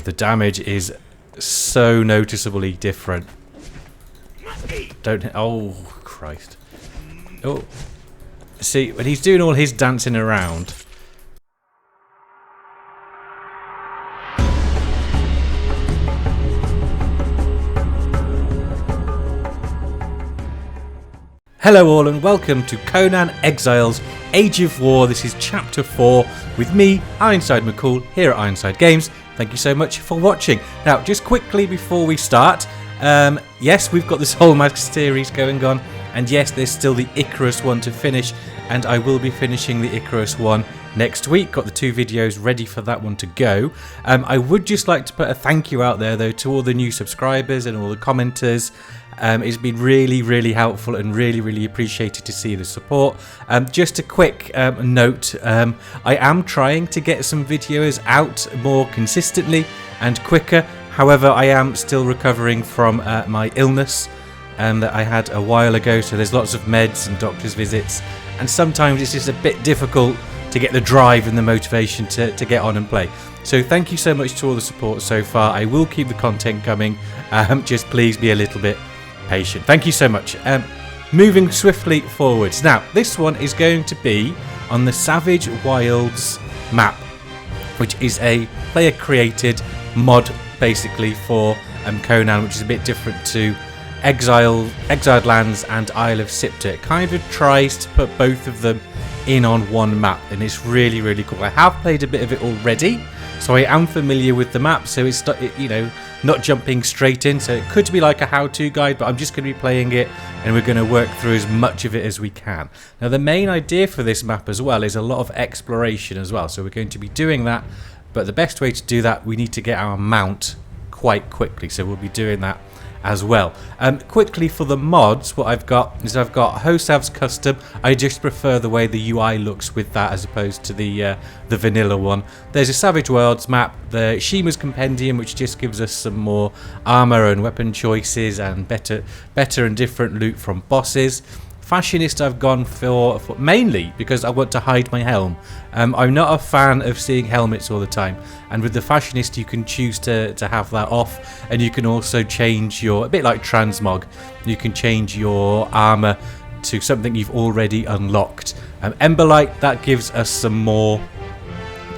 the damage is so noticeably different. Oh, Christ. Oh. See, when he's doing all his dancing around... Hello all and welcome to Conan Exiles Age of War. This is chapter 4 with me, Ironside McCool, here at Ironside Games. Thank you so much for watching. Now, just quickly before we start, yes, we've got this whole Mask series going on, and yes, there's still the Icarus one to finish, and I will be finishing the Icarus one next week. Got the 2 videos ready for that one to go. I would just like to put a thank you out there though to all the new subscribers and all the commenters. It's been really helpful and really appreciated to see the support. Just a quick note, I am trying to get some videos out more consistently and quicker. However, I am still recovering from my illness that I had a while ago, so there's lots of meds and doctor's visits, and sometimes it's just a bit difficult to get the drive and the motivation to get on and play. So thank you so much to all the support so far. I will keep the content coming, just please be a little bit patient. Thank you so much. Moving swiftly forwards. Now, this one is going to be on the Savage Wilds map, which is a player-created mod, basically, for Conan, which is a bit different to Exiled Lands and Isle of Sipta. It kind of tries to put both of them in on one map, and it's really cool. I have played a bit of it already, so I am familiar with the map, so it's, you know, not jumping straight in, so it could be like a how-to guide, but I'm just going to be playing it and we're going to work through as much of it as we can. Now, the main idea for this map as well is a lot of exploration as well, so we're going to be doing that, but the best way to do that, we need to get our mount quite quickly, so we'll be doing that as well. Quickly for the mods, what I've got is I've got Hosav's Custom. I just prefer the way the UI looks with that as opposed to the vanilla one. There's a Savage Worlds map, the Shima's Compendium, which just gives us some more armor and weapon choices and better and different loot from bosses. Fashionist I've gone for mainly because I want to hide my helm. I'm not a fan of seeing helmets all the time, and with the Fashionist you can choose to have that off, and you can also change your, a bit like Transmog, you can change your armor to something you've already unlocked. Emberlight, that gives us some more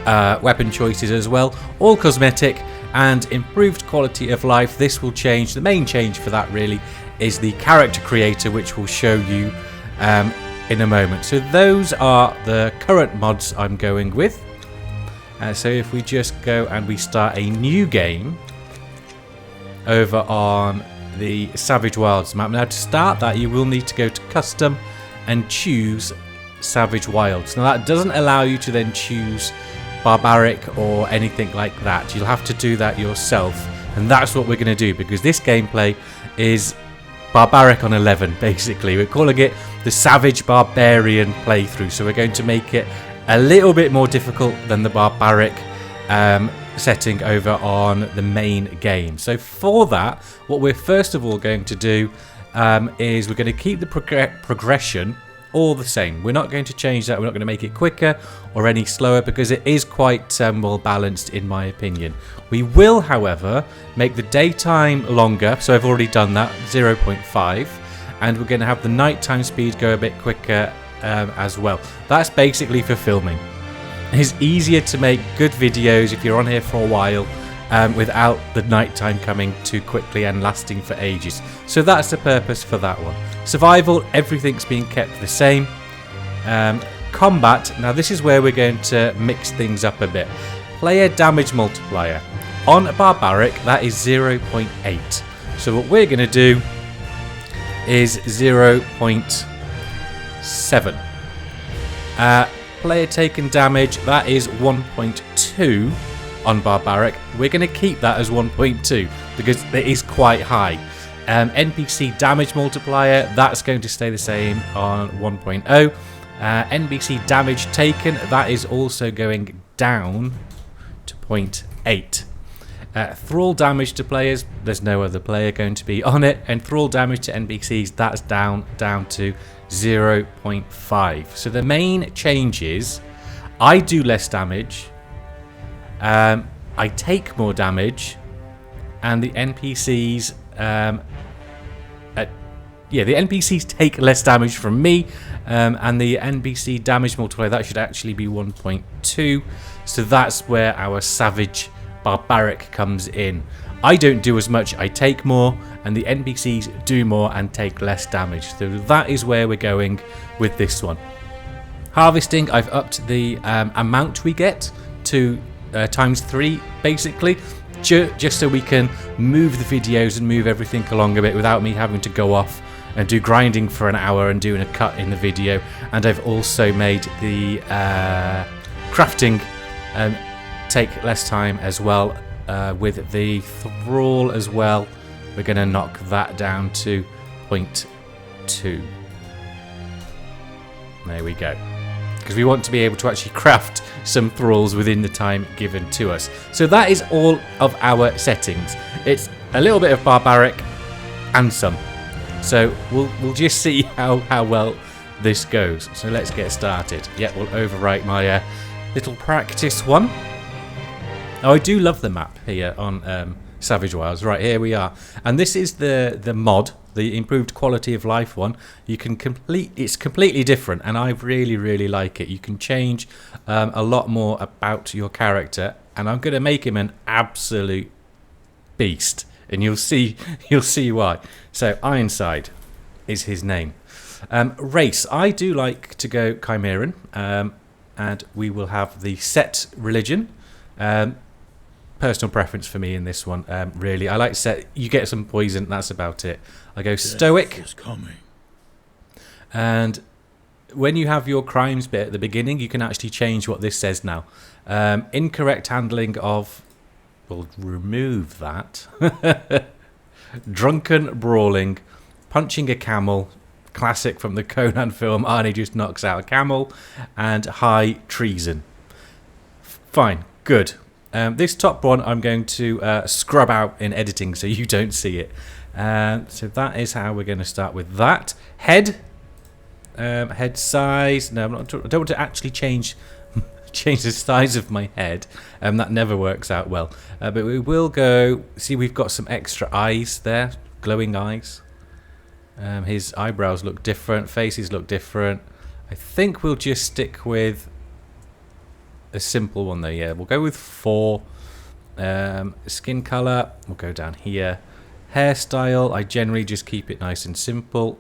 weapon choices as well, all cosmetic and improved quality of life. This will change, the main change for that really is the character creator, which we'll show you in a moment. So those are the current mods I'm going with. So if we just go and we start a new game over on the Savage Wilds map. Now, to start that, you will need to go to Custom and choose Savage Wilds. Now, that doesn't allow you to then choose Barbaric or anything like that. You'll have to do that yourself, and that's what we're going to do, because this gameplay is Barbaric on 11, basically. We're calling it the Savage Barbarian playthrough, so we're going to make it a little bit more difficult than the Barbaric setting over on the main game. So for that, what we're first of all going to do is we're going to keep the progression all the same. We're not going to change that. We're not going to make it quicker or any slower, because it is quite well balanced in my opinion. We will, however, make the daytime longer, so I've already done that, 0.5, and we're going to have the nighttime speed go a bit quicker as well. That's basically for filming. It's easier to make good videos if you're on here for a while without the nighttime coming too quickly and lasting for ages. So that's the purpose for that one. Survival, everything's being kept the same. Combat, now this is where we're going to mix things up a bit. Player damage multiplier. On Barbaric, that is 0.8. So what we're going to do is 0.7. Player taken damage, that is 1.2 on Barbaric. We're going to keep that as 1.2 because it is quite high. NPC damage multiplier, that's going to stay the same on 1.0. NPC damage taken, that is also going down to 0.8. Thrall damage to players, there's no other player going to be on it, and thrall damage to NPCs, that's down to 0.5. So the main change is I do less damage, I take more damage, and the NPCs, the NPCs take less damage from me, and the NPC damage multiplier, that should actually be 1.2. So that's where our Savage Barbaric comes in. I don't do as much, I take more, and the NPCs do more and take less damage. So that is where we're going with this one. Harvesting, I've upped the amount we get to ×3, basically, just so we can move the videos and move everything along a bit without me having to go off and do grinding for an hour and doing a cut in the video. And I've also made the crafting take less time as well, with the thrall as well. We're going to knock that down to 0.2. There we go. Because we want to be able to actually craft some thralls within the time given to us. So that is all of our settings. It's a little bit of barbaric and some. So we'll just see how well this goes. So let's get started. Yeah, we'll overwrite my little practice one. Oh, I do love the map here on Savage Wilds. Right, here we are. And this is the mod, the improved quality of life one. You can it's completely different, and I really like it. You can change a lot more about your character, and I'm going to make him an absolute beast, and you'll see why. So Ironside is his name. Race, I do like to go Chimeran, and we will have the set religion. Personal preference for me in this one, really. I like set. You get some poison, that's about it. I go stoic. Is coming. And when you have your crimes bit at the beginning, you can actually change what this says now. Incorrect handling of... We'll remove that. Drunken brawling. Punching a camel. Classic from the Conan film. Arnie just knocks out a camel. And high treason. Fine. Good. This top one I'm going to scrub out in editing so you don't see it. So that is how we're going to start with that. Head. Head size. No, I don't want to actually change the size of my head. That never works out well. But we will go... See, we've got some extra eyes there. Glowing eyes. His eyebrows look different. Faces look different. I think we'll just stick with... a simple one though. Yeah, we'll go with 4. Skin color, we'll go down here. Hairstyle, I generally just keep it nice and simple.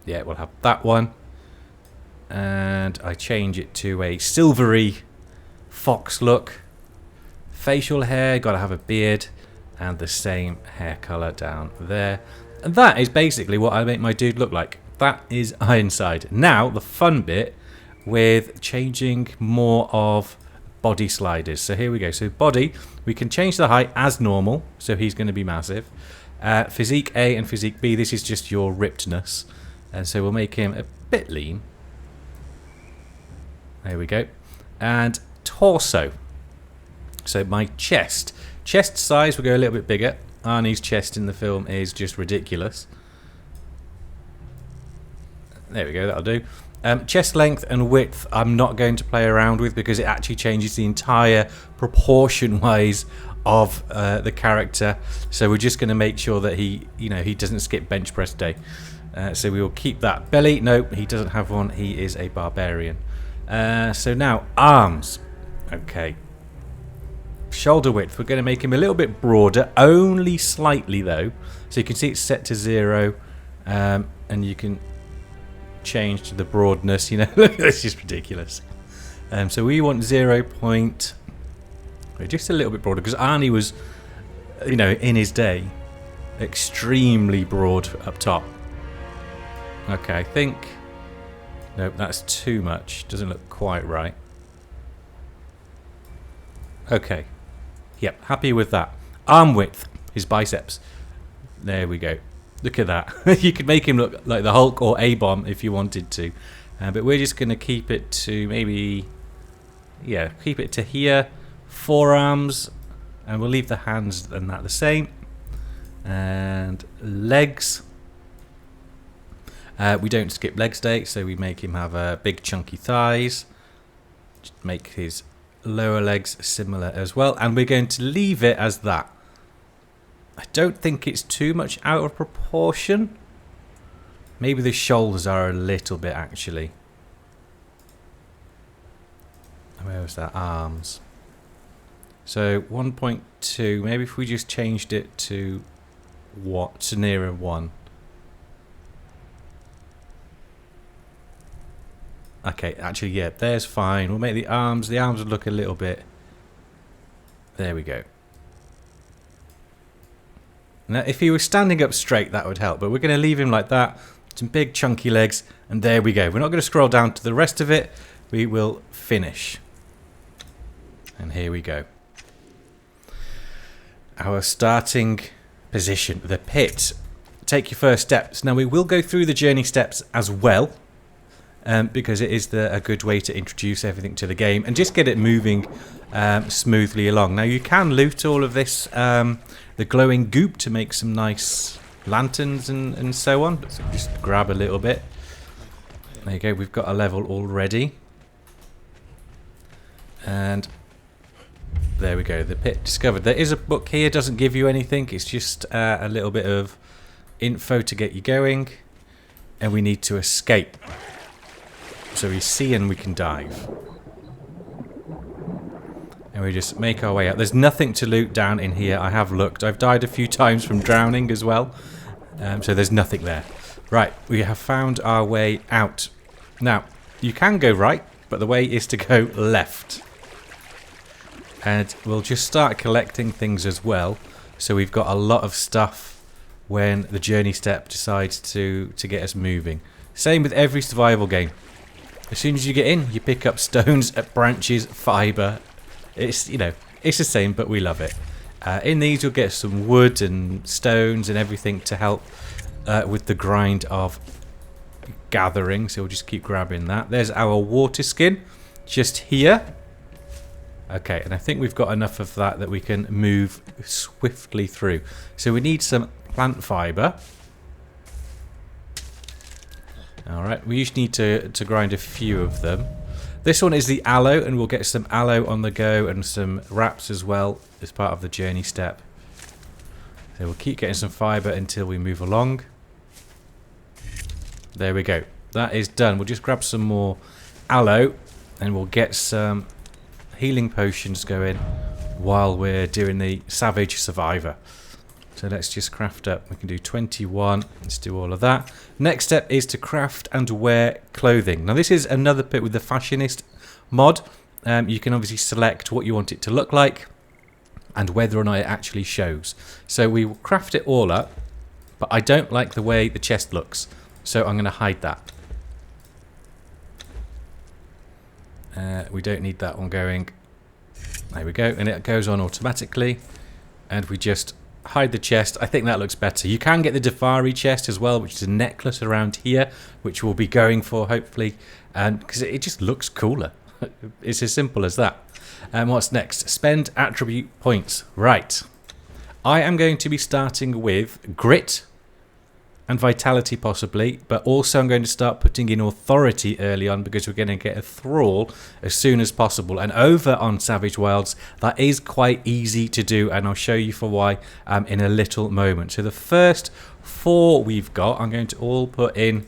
Yeah, we'll have that one. And I change it to a silvery fox look. Facial hair, gotta have a beard, and the same hair color down there. And that is basically what I make my dude look like. That is Ironside. Now the fun bit with changing more of body sliders. So here we go. So body, we can change the height as normal, so he's going to be massive. Physique A and physique B, this is just your rippedness, and so we'll make him a bit lean. There we go. And torso, so my chest size will go a little bit bigger. Arnie's chest in the film is just ridiculous. There we go, that'll do. Chest length and width I'm not going to play around with because it actually changes the entire proportion wise of the character. So we're just going to make sure that he doesn't skip bench press day. So we will keep that. Belly, no, he doesn't have one. He is a barbarian. So now arms. Okay. Shoulder width, we're going to make him a little bit broader, only slightly though. So you can see it's set to 0, and you can change to the broadness, look, that's just ridiculous. So we want 0. Just a little bit broader, because Arnie was, in his day, extremely broad up top. Okay, I think, nope, that's too much, doesn't look quite right. Okay, yep, happy with that. Arm width, his biceps, there we go. Look at that. You could make him look like the Hulk or A-Bomb if you wanted to. But we're just going to keep it to maybe... Yeah, keep it to here. Forearms. And we'll leave the hands and that the same. And legs. We don't skip legs day, so we make him have big chunky thighs. Just make his lower legs similar as well. And we're going to leave it as that. I don't think it's too much out of proportion. Maybe the shoulders are a little bit, actually. Where was that? Arms. So 1.2. Maybe if we just changed it to what? To nearer 1. Okay, actually, yeah, there's fine. We'll make the arms would look a little bit. There we go. Now, if he was standing up straight, that would help. But we're going to leave him like that. Some big chunky legs. And there we go. We're not going to scroll down to the rest of it. We will finish. And here we go. Our starting position. The pit. Take your first steps. Now, we will go through the journey steps as well. Because it is a good way to introduce everything to the game. And just get it moving smoothly along. Now, you can loot all of this... the glowing goop to make some nice lanterns and so on. So just grab a little bit. There you go. We've got a level already. And there we go. The pit discovered. There is a book here. Doesn't give you anything. It's just a little bit of info to get you going. And we need to escape. So we see and we can dive. And we just make our way out. There's nothing to loot down in here. I have looked. I've died a few times from drowning as well. So there's nothing there. Right, we have found our way out. Now, you can go right, but the way is to go left. And we'll just start collecting things as well. So we've got a lot of stuff when the journey step decides to get us moving. Same with every survival game. As soon as you get in, you pick up stones, branches, fibre. It's, you know, it's the same, but we love it. In these, you'll get some wood and stones and everything to help with the grind of gathering. So we'll just keep grabbing that. There's our water skin, just here. Okay, and I think we've got enough of that we can move swiftly through. So we need some plant fibre. Alright, we usually need to grind a few of them. This one is the aloe, and we'll get some aloe on the go and some wraps as well as part of the journey step. So we'll keep getting some fibre until we move along. There we go. That is done. We'll just grab some more aloe and we'll get some healing potions going while we're doing the Savage Survivor. So let's just craft up. We can do 21. Let's do all of that. Next step is to craft and wear clothing. Now this is another bit with the Fashionist mod. You can obviously select what you want it to look like and whether or not it actually shows. So we will craft it all up, but I don't like the way the chest looks. So I'm going to hide that. We don't need that one going. There we go. And it goes on automatically. And we just hide the chest. I think that looks better. You can get the Defari chest as well, which is a necklace around here, which we'll be going for hopefully, because it just looks cooler. It's as simple as that. And what's next? Spend attribute points. Right. I am going to be starting with grit and vitality possibly, but also I'm going to start putting in authority early on because we're going to get a thrall as soon as possible. And over on Savage Wilds, that is quite easy to do, and I'll show you for why in a little moment. So the first 4 we've got, I'm going to all put in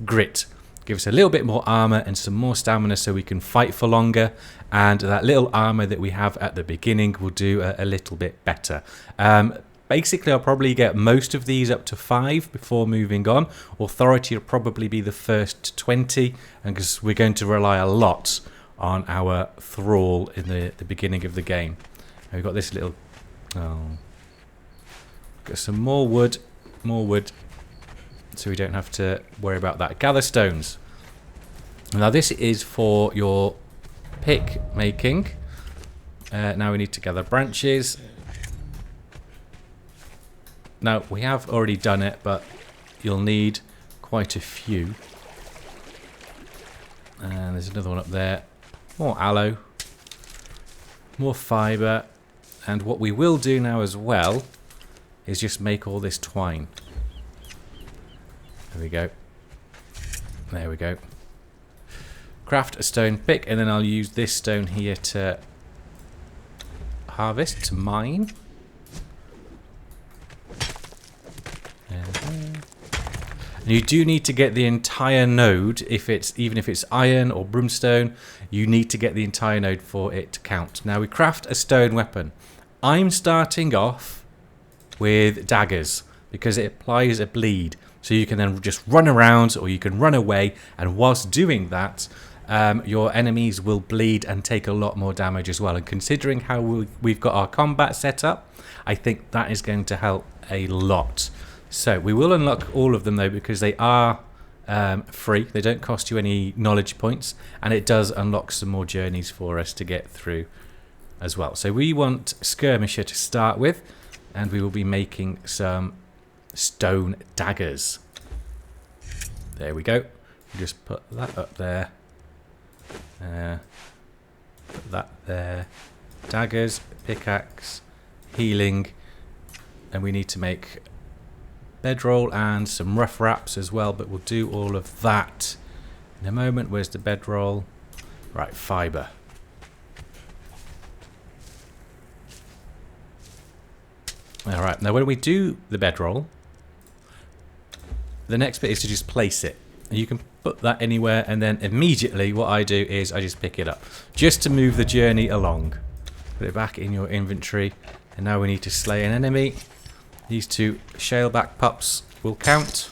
grit. Give us a little bit more armor and some more stamina so we can fight for longer. And that little armor that we have at the beginning will do a little bit better. Basically, I'll probably get most of these up to 5 before moving on. Authority will probably be the first 20, and because we're going to rely a lot on our thrall in the beginning of the game. We've got this little... Oh. Got some more wood, so we don't have to worry about that. Gather stones. Now this is for your pick making. Now we need to gather branches. Now, we have already done it, but you'll need quite a few. And there's another one up there. More aloe. More fibre. And what we will do now as well is just make all this twine. There we go. There we go. Craft a stone pick, and then I'll use this stone here to harvest, to mine. And you do need to get the entire node, even if it's iron or brimstone, you need to get the entire node for it to count. Now we craft a stone weapon. I'm starting off with daggers because it applies a bleed. So you can then just run around or you can run away, and whilst doing that, your enemies will bleed and take a lot more damage as well. And considering how we've got our combat set up, I think that is going to help a lot. So we will unlock all of them though, because they are free. They don't cost you any knowledge points, and it does unlock some more journeys for us to get through as well. So we want Skirmisher to start with, and we will be making some stone daggers. There we go. Just put that up there. Put that there. Daggers, pickaxe, healing, and we need to make bedroll and some rough wraps as well, but we'll do all of that in a moment. Where's the bedroll? Right, fibre. Alright, now when we do the bedroll, the next bit is to just place it. And you can put that anywhere, and then immediately what I do is I just pick it up, just to move the journey along. Put it back in your inventory, and now we need to slay an enemy. These 2 shaleback pups will count.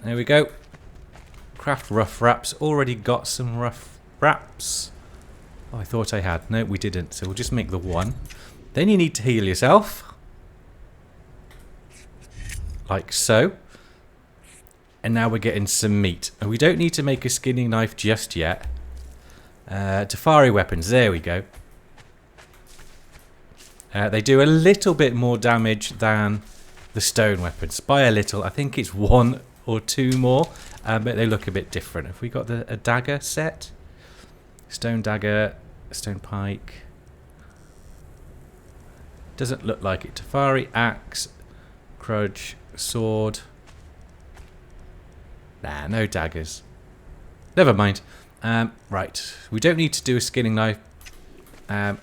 There we go. Craft rough wraps. Already got some rough wraps. Oh, I thought I had. No, we didn't. So we'll just make the 1. Then you need to heal yourself. Like so. And now we're getting some meat. And we don't need to make a skinning knife just yet. Tafari weapons. There we go. They do a little bit more damage than the stone weapons. By a little. I think it's 1 or 2 more. But they look a bit different. Have we got a dagger set? Stone dagger. Stone pike. Doesn't look like it. Tafari, axe, crutch, sword. Nah, no daggers. Never mind. Right, we don't need to do a skinning knife. An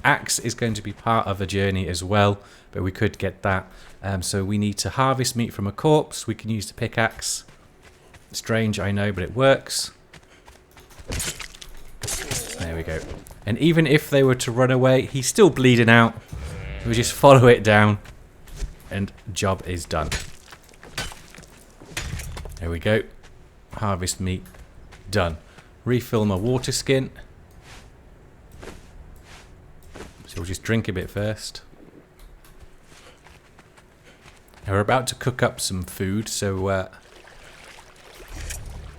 axe is going to be part of a journey as well, but we could get that. So we need to harvest meat from a corpse. We can use the pickaxe. Strange, I know, but it works. There we go. And even if they were to run away, he's still bleeding out. We just follow it down, and job is done. There we go. Harvest meat done. Refill my water skin. So we'll just drink a bit first. Now we're about to cook up some food, so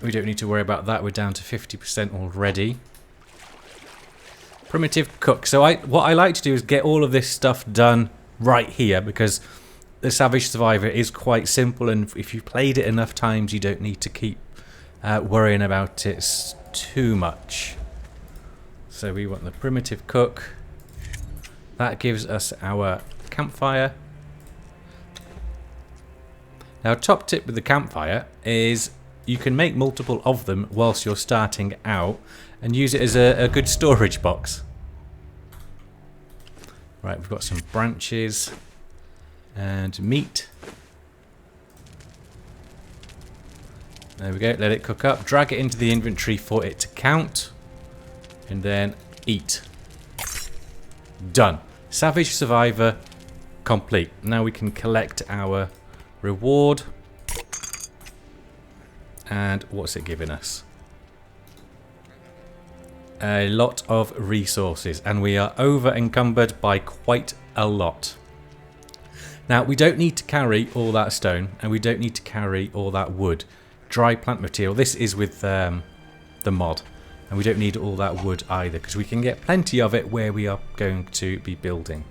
we don't need to worry about that. We're down to 50% already. Primitive cook. So what I like to do is get all of this stuff done right here, because the Savage Survivor is quite simple, and if you've played it enough times, you don't need to keep worrying about it too much. So we want the primitive cook. That gives us our campfire. Now, top tip with the campfire is you can make multiple of them whilst you're starting out and use it as a good storage box. Right, we've got some branches and meat. There we go, let it cook up. Drag it into the inventory for it to count. And then eat. Done. Savage Survivor complete. Now we can collect our reward. And what's it giving us? A lot of resources, and we are over encumbered by quite a lot. Now we don't need to carry all that stone, and we don't need to carry all that wood. Dry plant material. This is with the mod, and we don't need all that wood either, because we can get plenty of it where we are going to be building.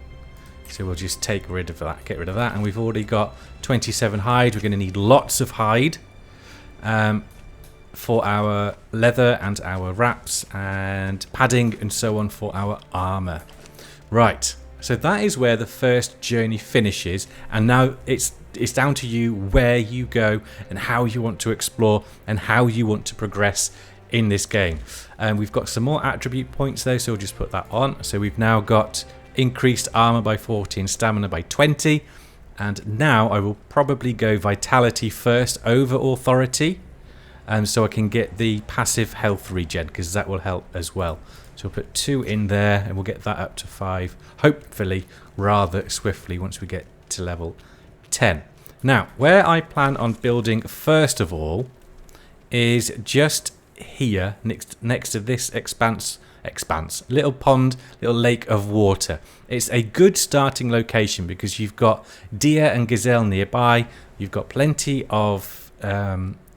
So we'll just take rid of that, get rid of that, and we've already got 27 hide. We're going to need lots of hide for our leather and our wraps and padding and so on for our armor. Right, so that is where the first journey finishes, and now it's down to you where you go and how you want to explore and how you want to progress in this game. And we've got some more attribute points though, so we'll just put that on. So we've now got increased armor by 40 and stamina by 20. And now I will probably go vitality first over authority, so I can get the passive health regen, because that will help as well. So we'll put 2 in there and we'll get that up to 5, hopefully rather swiftly once we get to level 10. Now, where I plan on building first of all is just here next to this expanse, little pond, little lake of water. It's a good starting location because you've got deer and gazelle nearby. You've got plenty of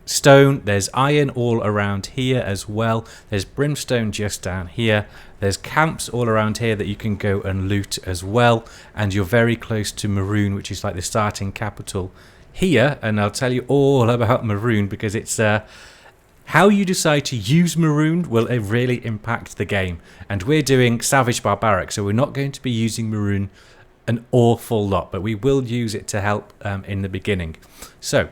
stone. There's iron all around here as well. There's brimstone just down here. There's camps all around here that you can go and loot as well. And you're very close to Maroon, which is like the starting capital here. And I'll tell you all about Maroon because it's how you decide to use Maroon will really impact the game. And we're doing Savage Barbaric, so we're not going to be using Maroon an awful lot, but we will use it to help in the beginning. So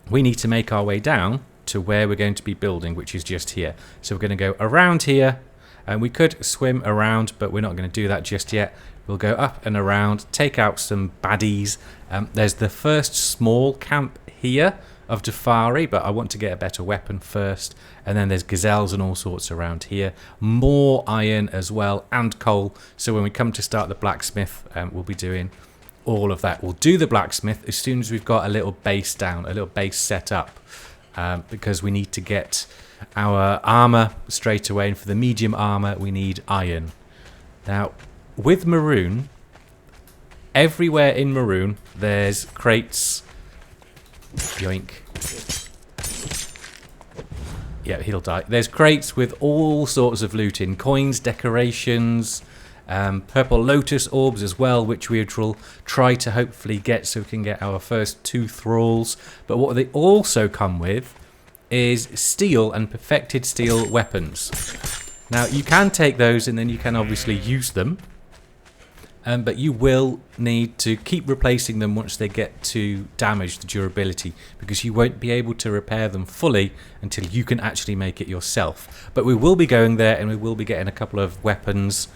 we need to make our way down to where we're going to be building, which is just here. So we're going to go around here, and we could swim around, but we're not going to do that just yet. We'll go up and around, take out some baddies. There's the first small camp here of Defari, but I want to get a better weapon first. And then there's gazelles and all sorts around here. More iron as well, and coal. So when we come to start the blacksmith, we'll be doing all of that. We'll do the blacksmith as soon as we've got a little base down, a little base set up, because we need to get our armor straight away. And for the medium armor, we need iron. Now, with Maroon, everywhere in Maroon, there's crates. Yoink. Yeah, he'll die. There's crates with all sorts of loot in. Coins, decorations, purple lotus orbs as well, which we will try to hopefully get so we can get our first 2 thralls. But what they also come with is steel and perfected steel weapons. Now, you can take those and then you can obviously use them. But you will need to keep replacing them once they get to damage the durability, because you won't be able to repair them fully until you can actually make it yourself. But we will be going there and we will be getting a couple of weapons,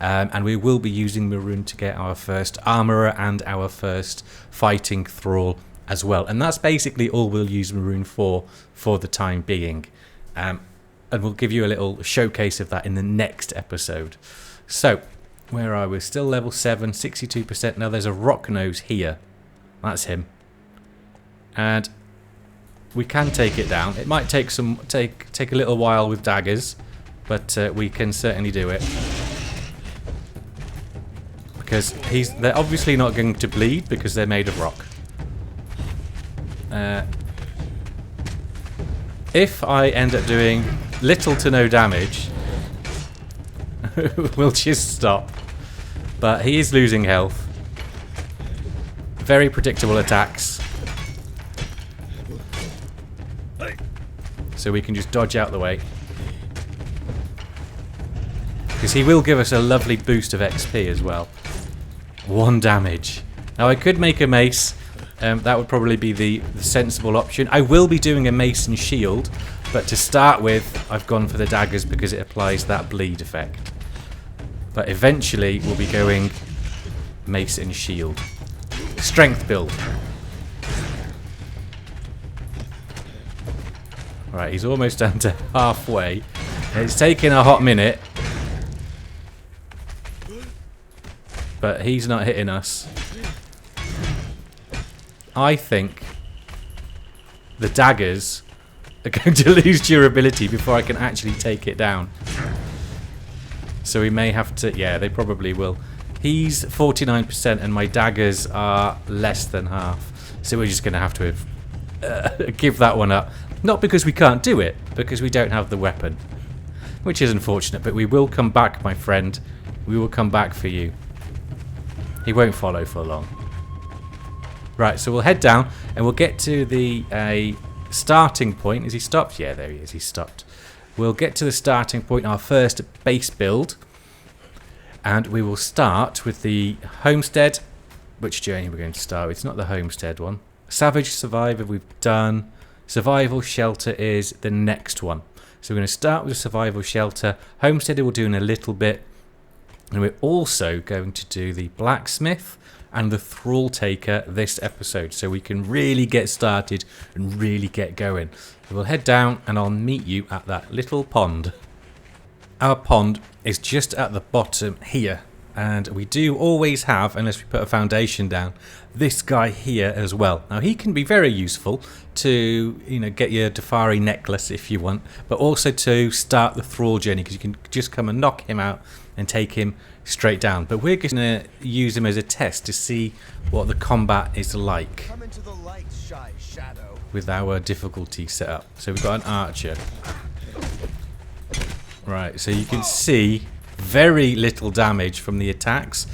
and we will be using Maroon to get our first armourer and our first fighting thrall as well. And that's basically all we'll use Maroon for the time being. And we'll give you a little showcase of that in the next episode. So, where are we? Still level 7, 62%. Now there's a rock nose here. That's him. And we can take it down. It might take take a little while with daggers, but we can certainly do it. Because they're obviously not going to bleed because they're made of rock. If I end up doing little to no damage, we'll just stop. But he is losing health. Very predictable attacks. So we can just dodge out the way. Because he will give us a lovely boost of XP as well. 1 damage. Now I could make a mace. That would probably be the sensible option. I will be doing a mace and shield. But to start with, I've gone for the daggers because it applies that bleed effect. But eventually we'll be going mace and shield. Strength build. Right, he's almost down to halfway. It's taking a hot minute. But he's not hitting us. I think the daggers are going to lose durability before I can actually take it down. So we may have to... Yeah, they probably will. He's 49% and my daggers are less than half. So we're just going to have to give that one up. Not because we can't do it, because we don't have the weapon. Which is unfortunate, but we will come back, my friend. We will come back for you. He won't follow for long. Right, so we'll head down and we'll get to the starting point. Is he stopped? Yeah, there he is. He's stopped. We'll get to the starting point, our first base build. And we will start with the homestead. Which journey we're going to start with? It's not the homestead one. Savage Survivor we've done. Survival Shelter is the next one. So we're going to start with a survival shelter. Homesteader we'll do in a little bit. And we're also going to do the blacksmith and the thrall taker this episode, so we can really get started and really get going. So we'll head down and I'll meet you at that little pond. Our pond is just at the bottom here, and we do always have, unless we put a foundation down, this guy here as well. Now he can be very useful to, you know, get your Dafari necklace if you want, but also to start the thrall journey, because you can just come and knock him out and take him straight down. But we're going to use him as a test to see what the combat is like. Come into the light, shy shadow. With our difficulty set up. So we've got an archer. Right, so you can see very little damage from the attacks,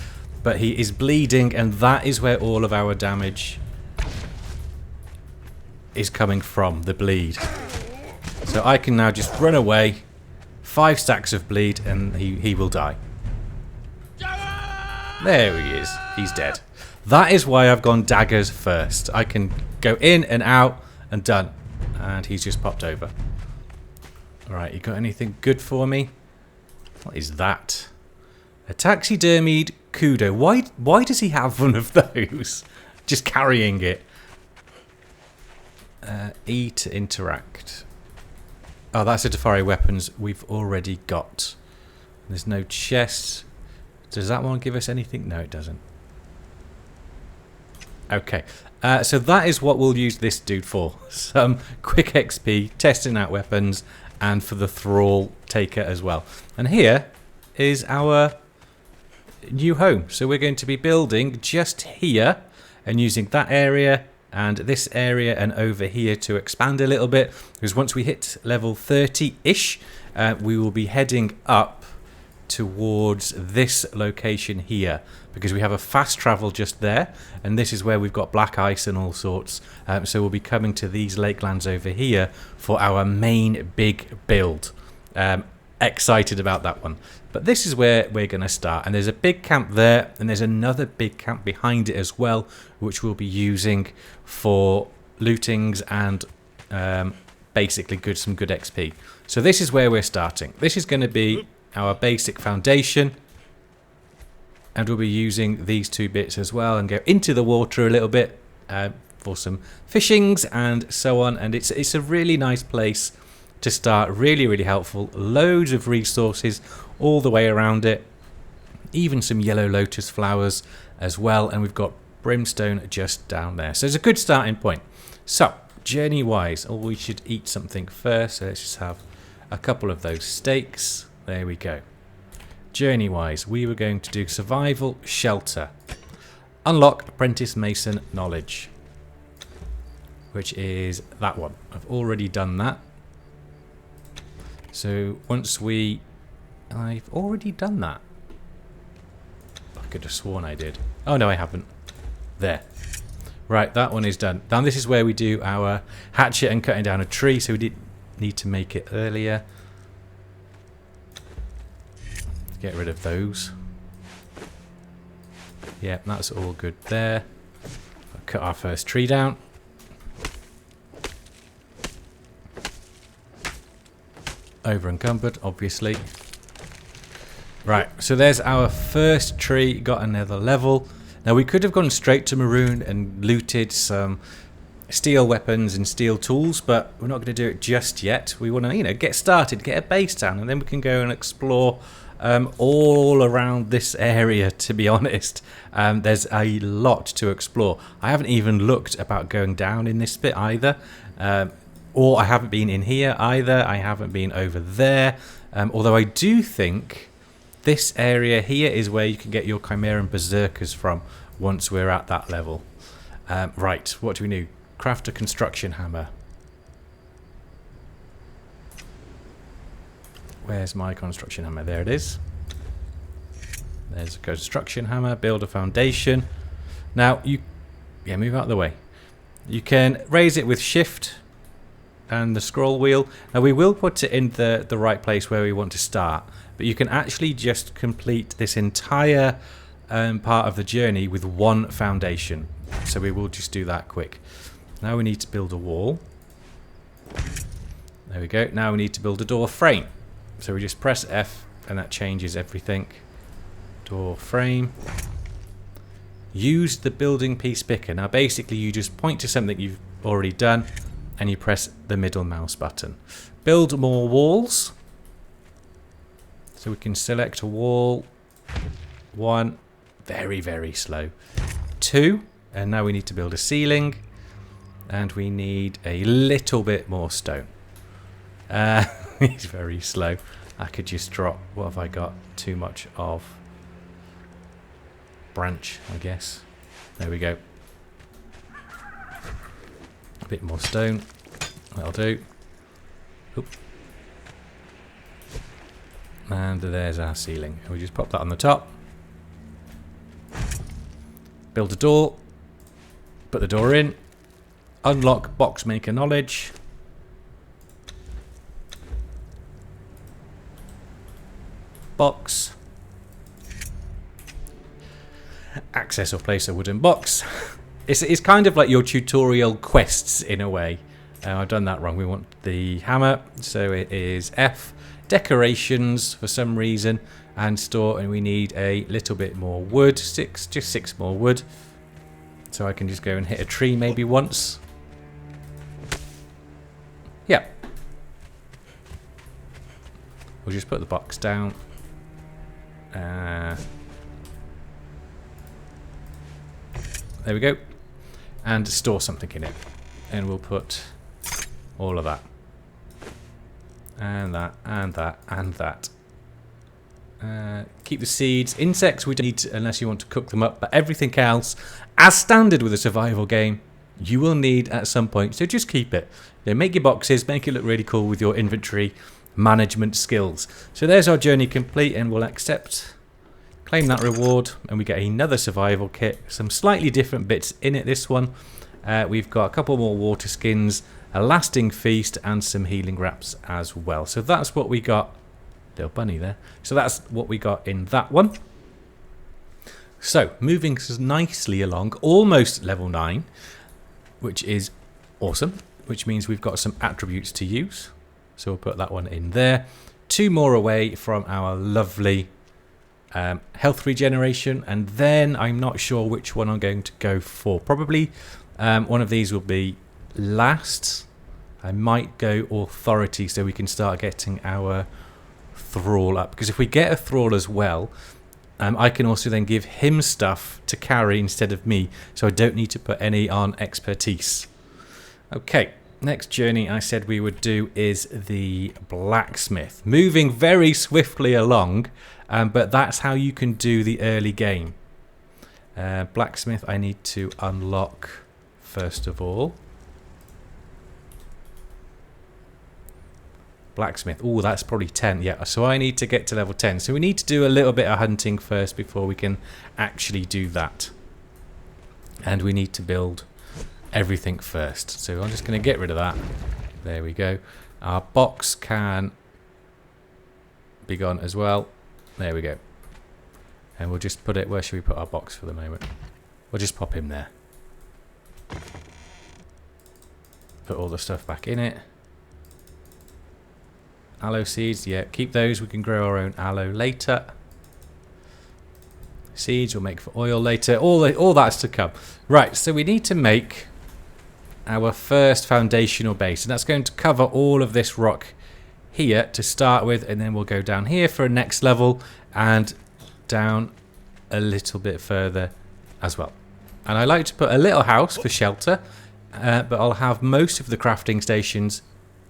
but he is bleeding, and that is where all of our damage is coming from, the bleed. So I can now just run away, 5 stacks of bleed, and he will die. There he is. He's dead. That is why I've gone daggers first. I can go in and out and done. And he's just popped over. Alright, you got anything good for me? What is that? A taxidermied kudo. Why does he have one of those? Just carrying it. E to interact. Oh, that's a Dafari weapons we've already got. There's no chest. Does that one give us anything? No, it doesn't. Okay, so that is what we'll use this dude for. Some quick XP, testing out weapons, and for the thrall taker as well. And here is our new home. So we're going to be building just here and using that area and this area and over here to expand a little bit. Because once we hit level 30-ish, we will be heading up towards this location here, because we have a fast travel just there, and this is where we've got black ice and all sorts. So we'll be coming to these lakelands over here for our main big build. Excited about that one. But this is where we're going to start, and there's a big camp there, and there's another big camp behind it as well, which we'll be using for lootings and basically some good XP. So this is where we're starting. This is going to be our basic foundation, and we'll be using these 2 bits as well and go into the water a little bit for some fishings and so on. And it's a really nice place to start, really helpful, loads of resources all the way around it, even some yellow lotus flowers as well, and we've got brimstone just down there, so it's a good starting point. So journey wise, we should eat something first, so let's just have a couple of those steaks. There we go. Journey wise, we were going to do survival shelter. Unlock apprentice mason knowledge, which is that one. I've already done that. So once I've already done that. I could have sworn I did. Oh no, I haven't. There. Right, that one is done. Now this is where we do our hatchet and cutting down a tree, so we did need to make it earlier. Get rid of those. Yeah, that's all good there. I'll cut our first tree down. Over encumbered, obviously. Right, so there's our first tree, got another level. Now we could have gone straight to Maroon and looted some steel weapons and steel tools, but we're not going to do it just yet. We want to, you know, get started, get a base down, and then we can go and explore all around this area, to be honest. There's a lot to explore. I haven't even looked about going down in this bit either. Or I haven't been in here either. I haven't been over there. Although I do think this area here is where you can get your Chimera and Berserkers from once we're at that level. Right, what do we do? Craft a construction hammer. Where's my construction hammer? There it is. There's a construction hammer. Build a foundation. Now, move out of the way. You can raise it with shift and the scroll wheel. Now, we will put it in the right place where we want to start, but you can actually just complete this entire part of the journey with one foundation. So we will just do that quick. Now we need to build a wall. There we go. Now we need to build a door frame. So we just press F and that changes everything. Door frame. Use the building piece picker. Now basically you just point to something you've already done and you press the middle mouse button. Build more walls. So we can select a wall. 1. Very, very slow. 2. And now we need to build a ceiling. And we need a little bit more stone. It's very slow. I could just drop. What have I got? Too much of branch, I guess. There we go. A bit more stone. That'll do. Oop. And there's our ceiling. And we just pop that on the top. Build a door. Put the door in. Unlock box maker knowledge. Box. Access or place a wooden box. It's kind of like your tutorial quests in a way. I've done that wrong. We want the hammer. So it is F. Decorations for some reason. And store. And we need a little bit more wood. Just 6 more wood. So I can just go and hit a tree maybe once. Yeah. We'll just put the box down. There we go. And store something in it. And we'll put all of that. And that, and that, and that. Keep the seeds. Insects we don't need to, unless you want to cook them up. But everything else, as standard with a survival game, you will need at some point. So just keep it. Make your boxes, make it look really cool with your inventory management skills. So there's our journey complete, and we'll accept, claim that reward, and we get another survival kit. Some slightly different bits in it this one. We've got a couple more water skins, a lasting feast, and some healing wraps as well. So that's what we got. Little bunny there. So that's what we got in that one. So moving nicely along, almost level 9, which is awesome, which means we've got some attributes to use. So we'll put that one in there. 2 more away from our lovely health regeneration, and then I'm not sure which one I'm going to go for. Probably one of these will be last. I might go authority so we can start getting our thrall up, because if we get a thrall as well, I can also then give him stuff to carry instead of me, so I don't need to put any on expertise. Okay, next journey I said we would do is the blacksmith. Moving very swiftly along, but that's how you can do the early game. Blacksmith I need to unlock first of all. Blacksmith. Oh, that's probably 10. Yeah, so I need to get to level 10. So we need to do a little bit of hunting first before we can actually do that. And we need to build everything first. So I'm just going to get rid of that. There we go. Our box can be gone as well. There we go. And we'll just put it... Where should we put our box for the moment? We'll just pop him there. Put all the stuff back in it. Aloe seeds, yeah, keep those. We can grow our own aloe later. Seeds we'll make for oil later. All that's to come. Right, so we need to make our first foundational base, and that's going to cover all of this rock here to start with, and then we'll go down here for a next level and down a little bit further as well. And I like to put a little house for shelter, but I'll have most of the crafting stations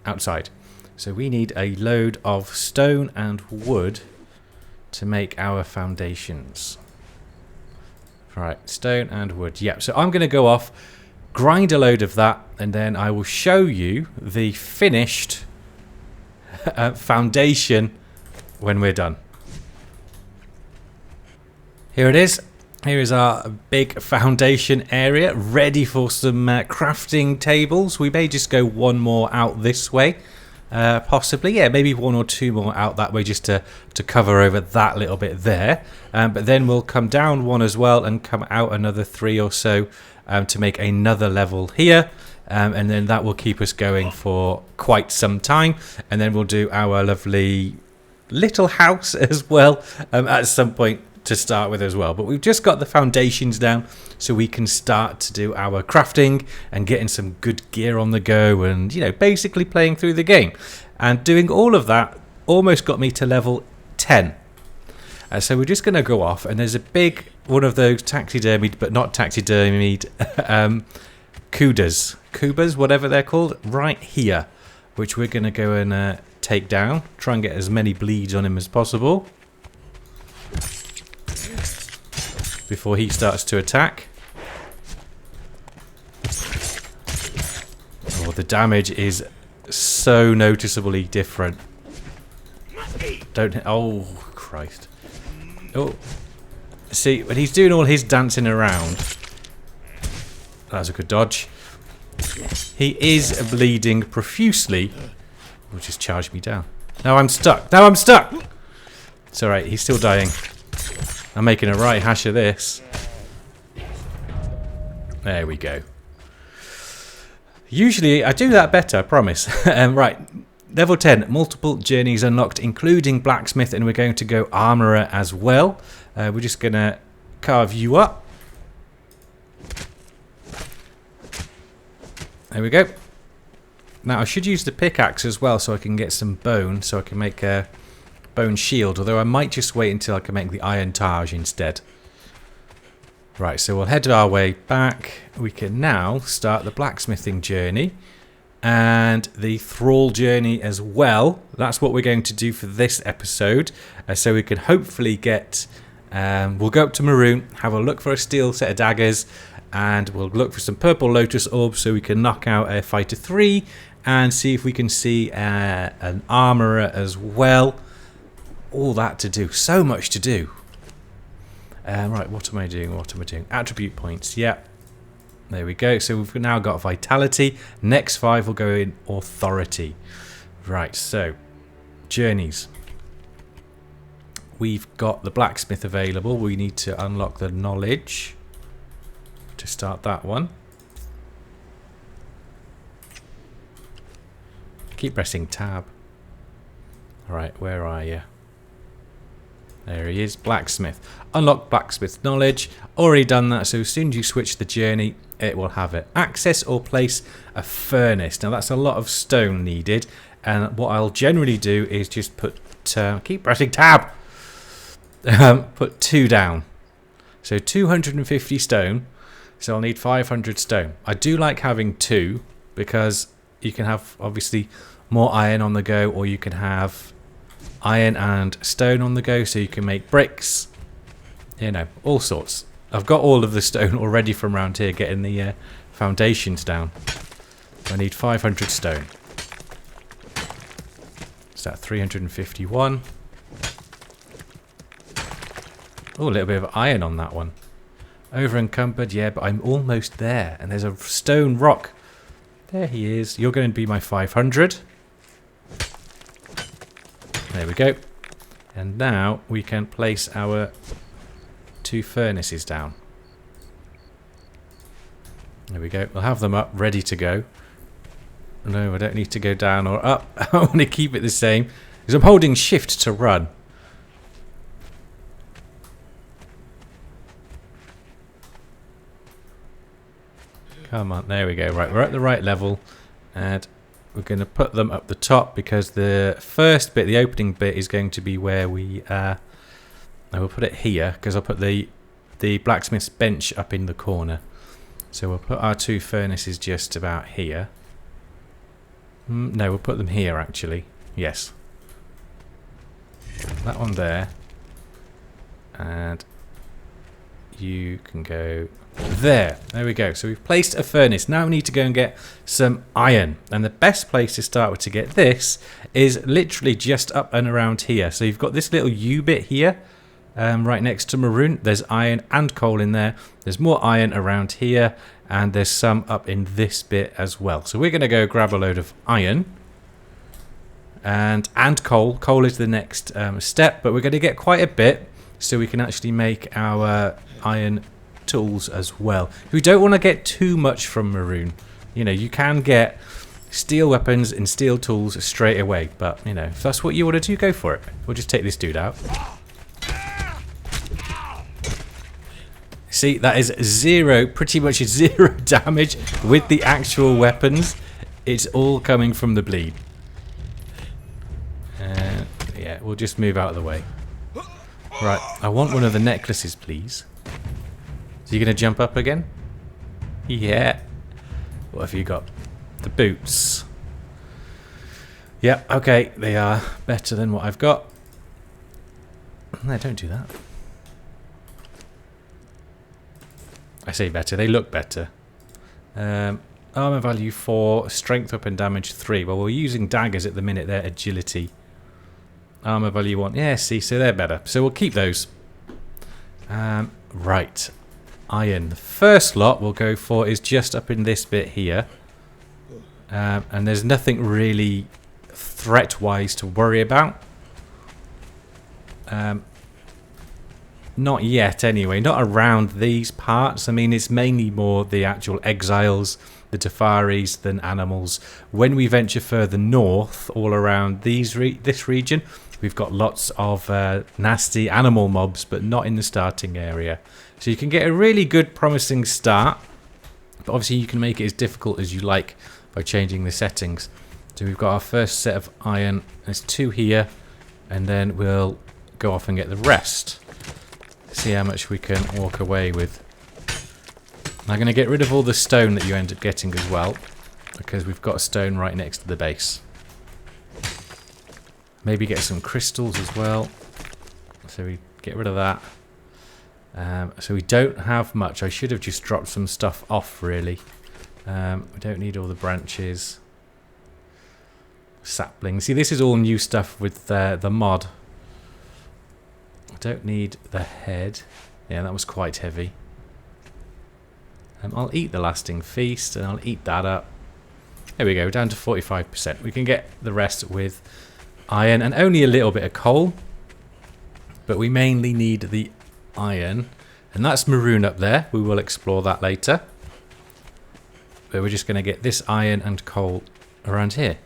outside. So we need a load of stone and wood to make our foundations. Right, stone and wood. Yeah, so I'm going to go off, grind a load of that, and then I will show you the finished foundation when we're done. Here it is. Here is our big foundation area, ready for some crafting tables. We may just go one more out this way. Possibly, yeah, maybe 1 or 2 more out that way just to cover over that little bit there. But then we'll come down 1 as well and come out another 3 or so to make another level here. and then that will keep us going for quite some time, and then we'll do our lovely little house as well at some point to start with as well. But we've just got the foundations down, so we can start to do our crafting and getting some good gear on the go, and basically playing through the game. And doing all of that almost got me to level 10. So we're just going to go off, and there's a big one of those taxidermied but not taxidermied kubas, whatever they're called, right here, which we're going to go and take down. Try and get as many bleeds on him as possible before he starts to attack. Oh, the damage is so noticeably different. Oh, Christ. Oh. See, when he's doing all his dancing around, that was a good dodge. He is bleeding profusely, which has charged me down. Now I'm stuck. Now I'm stuck! It's alright, he's still dying. I'm making a right hash of this. There we go. Usually I do that better, I promise. Right, level 10, multiple journeys unlocked, including blacksmith, and we're going to go armourer as well. We're just going to carve you up. There we go. Now I should use the pickaxe as well, so I can get some bone, so I can make a bone shield, although I might just wait until I can make the iron targe instead. Right, so we'll head our way back. We can now start the blacksmithing journey and the thrall journey as well. That's what we're going to do for this episode, so we can hopefully get we'll go up to Maroon, have a look for a steel set of daggers, and we'll look for some purple lotus orbs so we can knock out a fighter 3 and see if we can see an armourer as well. All that to do, so much to do. Right, what am I doing? Attribute points, yeah. There we go. So we've now got vitality. Next 5 will go in authority. Right, so journeys. We've got the blacksmith available. We need to unlock the knowledge to start that one. Keep pressing tab. Alright, where are you? There he is, blacksmith. Unlock blacksmith knowledge. Already done that, so as soon as you switch the journey, it will have it. Access or place a furnace. Now that's a lot of stone needed, and what I'll generally do is just put, keep pressing tab, put 2 down. So 250 stone, so I'll need 500 stone. I do like having 2, because you can have, obviously, more iron on the go, or you can have iron and stone on the go, so you can make bricks, all sorts. I've got all of the stone already from around here, getting the foundations down. I need 500 stone. Is that 351? Oh, a little bit of iron on that one. Over encumbered, yeah, but I'm almost there. And there's a stone rock. There he is. You're going to be my 500. There we go. And now we can place our 2 furnaces down. There we go. We'll have them up, ready to go. No, I don't need to go down or up. I want to keep it the same, because I'm holding shift to run. Come on, there we go. Right, we're at the right level, and we're going to put them up the top, because the first bit, the opening bit, is going to be where we I will put it here, because I'll put the blacksmith's bench up in the corner. So we'll put our 2 furnaces just about here. No, we'll put them here actually. Yes. That one there. And you can go there. There we go. So we've placed a furnace. Now we need to go and get some iron. And the best place to start with to get this is literally just up and around here. So you've got this little U bit here. Right next to Maroon, there's iron and coal in there. There's more iron around here, and there's some up in this bit as well. So we're going to go grab a load of iron and coal. Coal is the next step, but we're going to get quite a bit so we can actually make our iron tools as well. We don't want to get too much from Maroon, You know, you can get steel weapons and steel tools straight away, but, you know, if that's what you want to do, go for it. We'll just take this dude out. See, that is pretty much zero damage with the actual weapons. It's all coming from the bleed. Yeah, we'll just move out of the way. Right, I want one of the necklaces, please. So you're going to jump up again? Yeah. What have you got? The boots. Yep, okay, they are better than what I've got. No, don't do that. I say better, they look better. Armor value 4, strength weapon damage 3. Well, we're using daggers at the minute, they're agility. Armor value 1. Yeah, see, so they're better. So we'll keep those. Right. Iron. The first lot we'll go for is just up in this bit here. And there's nothing really threat-wise to worry about. Not yet, anyway. Not around these parts. I mean, it's mainly more the actual Exiles, the Tafaris, than animals. When we venture further north, all around this region, we've got lots of nasty animal mobs, but not in the starting area. So you can get a really good, promising start. But obviously you can make it as difficult as you like by changing the settings. So we've got our first set of iron. There's 2 here. And then we'll go off and get the rest. See how much we can walk away with. I'm going to get rid of all the stone that you end up getting as well, because we've got a stone right next to the base. Maybe get some crystals as well. So we get rid of that. So we don't have much. I should have just dropped some stuff off, really. We don't need all the branches. Saplings. See, this is all new stuff with the mod. I don't need the head. Yeah, that was quite heavy. I'll eat the lasting feast, and I'll eat that up. There we go, down to 45%. We can get the rest with iron and only a little bit of coal. But we mainly need the iron. And that's maroon up there. We will explore that later. But we're just going to get this iron and coal around here.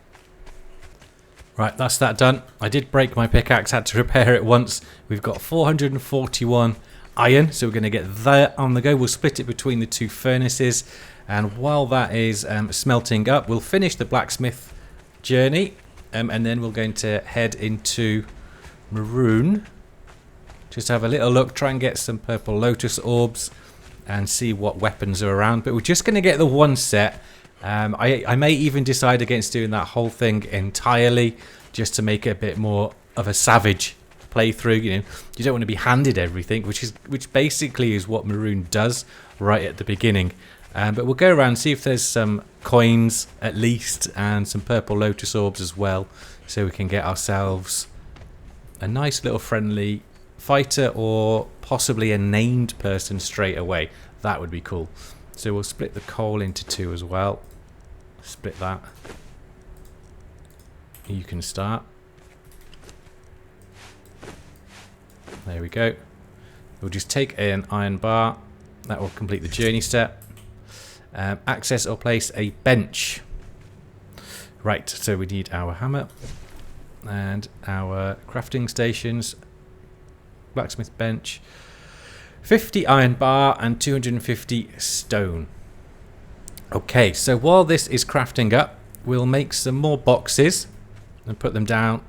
Right, that's that done. I did break my pickaxe, had to repair it once. We've got 441 iron, so we're going to get that on the go. We'll split it between the 2 furnaces, and while that is smelting up, we'll finish the blacksmith journey, and then we're going to head into maroon. Just have a little look, try and get some purple lotus orbs, and see what weapons are around. But we're just going to get the one set. I may even decide against doing that whole thing entirely, just to make it a bit more of a savage playthrough. You know, you don't want to be handed everything, which basically is what maroon does right at the beginning. But we'll go around and see if there's some coins at least, and some purple lotus orbs as well, so we can get ourselves a nice little friendly fighter, or possibly a named person straight away. That would be cool. So we'll split the coal into 2 as well. Split that. You can start. There we go. We'll just take an iron bar. That will complete the journey step. Access or place a bench. Right, so we need our hammer and our crafting stations. Blacksmith bench. 50 iron bar and 250 stone. Okay, so while this is crafting up, we'll make some more boxes and put them down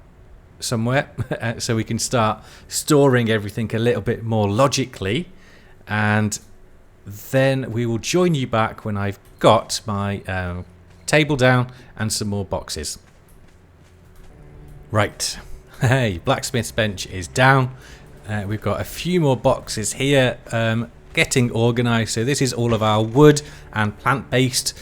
somewhere so we can start storing everything a little bit more logically, and then we will join you back when I've got my table down and some more boxes. Right, hey, blacksmith's bench is down. We've got a few more boxes here getting organised. So this is all of our wood and plant-based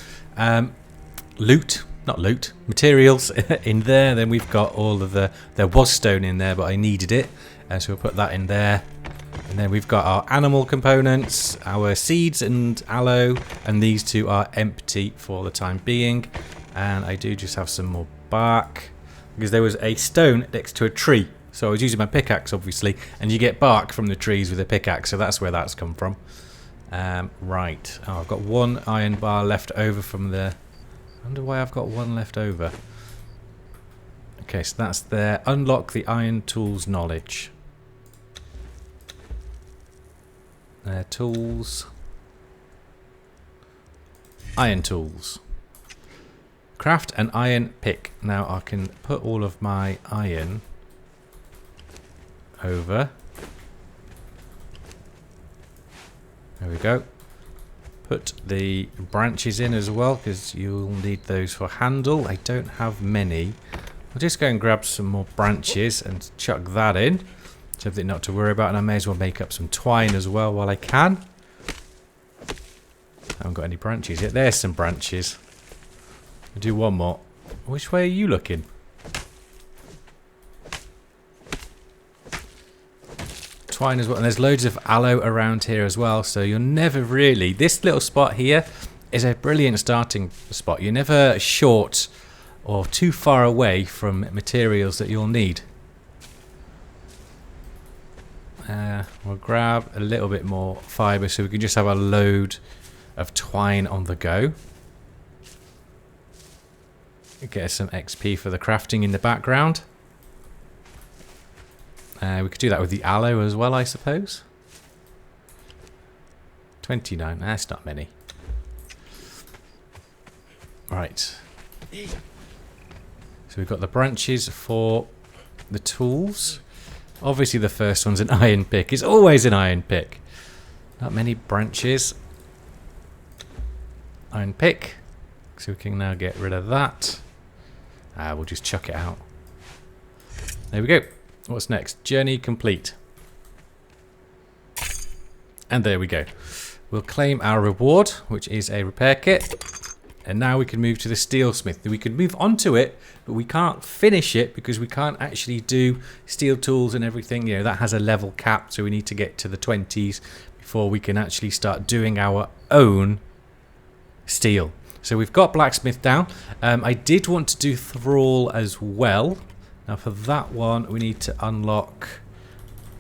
materials in there. Then we've got all of there was stone in there, but I needed it. So we'll put that in there. And then we've got our animal components, our seeds and aloe, and these 2 are empty for the time being. And I do just have some more bark, because there was a stone next to a tree. So I was using my pickaxe, obviously, and you get bark from the trees with a pickaxe, so that's where that's come from. Right. Oh, I've got one iron bar left over from the... I wonder why I've got one left over. Okay, so that's there. Unlock the iron tools knowledge. Tools. Iron tools. Craft an iron pick. Now I can put all of my iron over. There we go. Put the branches in as well, because you'll need those for handle. I don't have many. I'll just go and grab some more branches and chuck that in. Something not to worry about, and I may as well make up some twine as well while I can. I haven't got any branches yet. There's some branches. I'll do one more. Which way are you looking? Twine as well, and there's loads of aloe around here as well, so you're never really... This little spot here is a brilliant starting spot. You're never short or too far away from materials that you'll need. We'll grab a little bit more fibre so we can just have a load of twine on the go. Get some XP for the crafting in the background. We could do that with the aloe as well, I suppose. 29, that's not many. Right. So we've got the branches for the tools. Obviously the first one's an iron pick. It's always an iron pick. Not many branches. Iron pick. So we can now get rid of that. We'll just chuck it out. There we go. What's next? Journey complete. And there we go. We'll claim our reward, which is a repair kit. And now we can move to the steelsmith. We can move onto it, but we can't finish it because we can't actually do steel tools and everything. You know, that has a level cap, so we need to get to the 20s before we can actually start doing our own steel. So we've got blacksmith down. I did want to do thrall as well. Now for that one, we need to unlock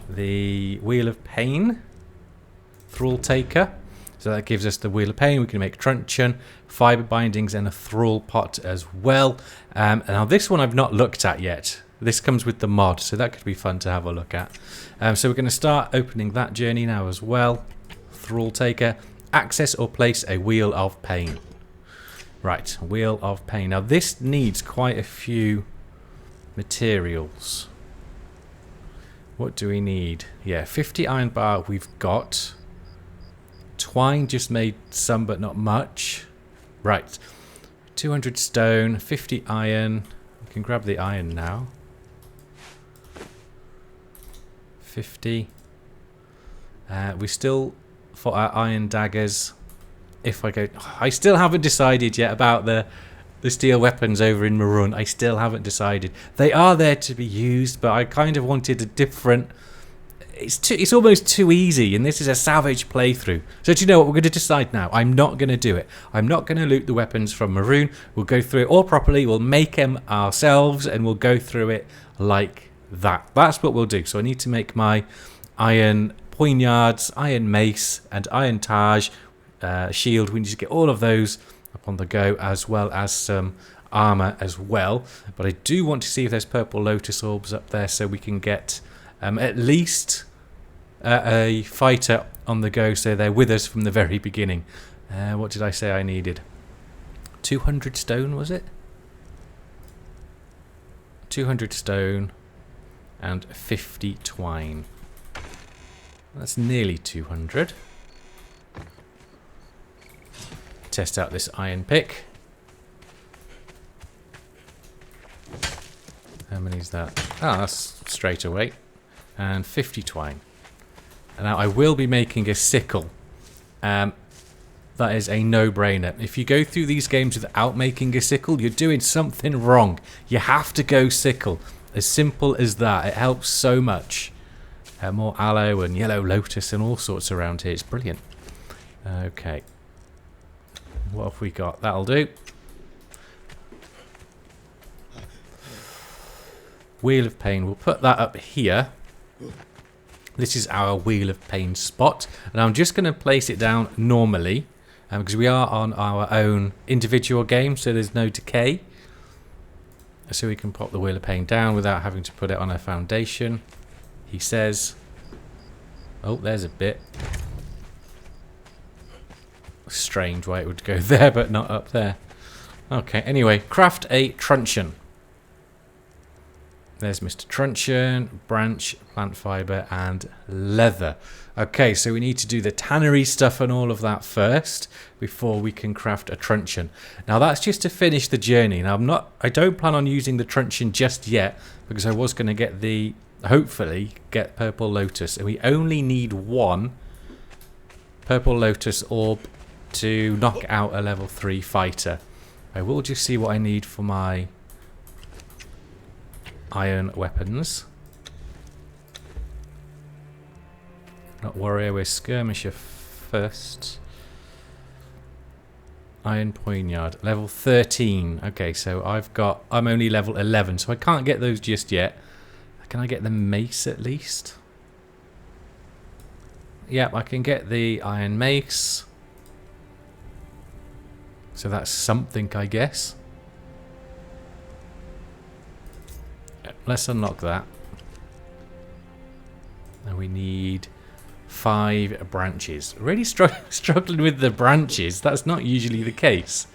the Wheel of Pain. Thrall Taker. So that gives us the Wheel of Pain. We can make truncheon, fibre bindings, and a thrall pot as well. Now this one I've not looked at yet. This comes with the mod, so that could be fun to have a look at. So we're going to start opening that journey now as well. Thrall Taker. Access or place a Wheel of Pain. Right, Wheel of Pain. Now this needs quite a few materials. What do we need? Yeah, 50 iron bar we've got. Twine just made some but not much. Right, 200 stone, 50 iron. We can grab the iron now. 50. We still, for our iron daggers, if I go... I still haven't decided yet about the steel weapons over in Maroon. I still haven't decided. They are there to be used, but I kind of wanted a different... It's almost too easy, and this is a savage playthrough. So do you know what? We're going to decide now. I'm not going to do it. I'm not going to loot the weapons from Maroon. We'll go through it all properly. We'll make them ourselves, and we'll go through it like that. That's what we'll do. So I need to make my iron poignards, iron mace, and iron Taj shield. We need to get all of those up on the go, as well as some armor as well. But I do want to see if there's purple lotus orbs up there, so we can get at least a fighter on the go, so they're with us from the very beginning. What did I say I needed? 200 stone, was it? 200 stone and 50 twine. That's nearly 200. Test out this iron pick. How many is that? Ah, that's straight away. And 50 twine. And now I will be making a sickle. That is a no-brainer. If you go through these games without making a sickle, you're doing something wrong. You have to go sickle. As simple as that. It helps so much. More aloe and yellow lotus and all sorts around here. It's brilliant. Okay. What have we got? That'll do. Wheel of Pain. We'll put that up here. This is our Wheel of Pain spot, and I'm just going to place it down normally because we are on our own individual game, so there's no decay. So we can pop the Wheel of Pain down without having to put it on a foundation. He says, oh, there's a bit. Strange why it would go there but not up there. Okay, anyway, craft a truncheon. There's Mr. Truncheon, branch, plant fibre and leather. Okay, so we need to do the tannery stuff and all of that first before we can craft a truncheon. Now that's just to finish the journey. Now I don't plan on using the truncheon just yet because I was going to get hopefully get Purple Lotus, and we only need one Purple Lotus orb to knock out a level 3 fighter. I will just see what I need for my iron weapons. Not warrior, we're skirmisher first. Iron poignard, level 13. Okay, so I'm only level 11, so I can't get those just yet. Can I get the mace at least? Yep, I can get the iron mace. So that's something, I guess. Let's unlock that. And we need 5 branches. Really struggling with the branches. That's not usually the case.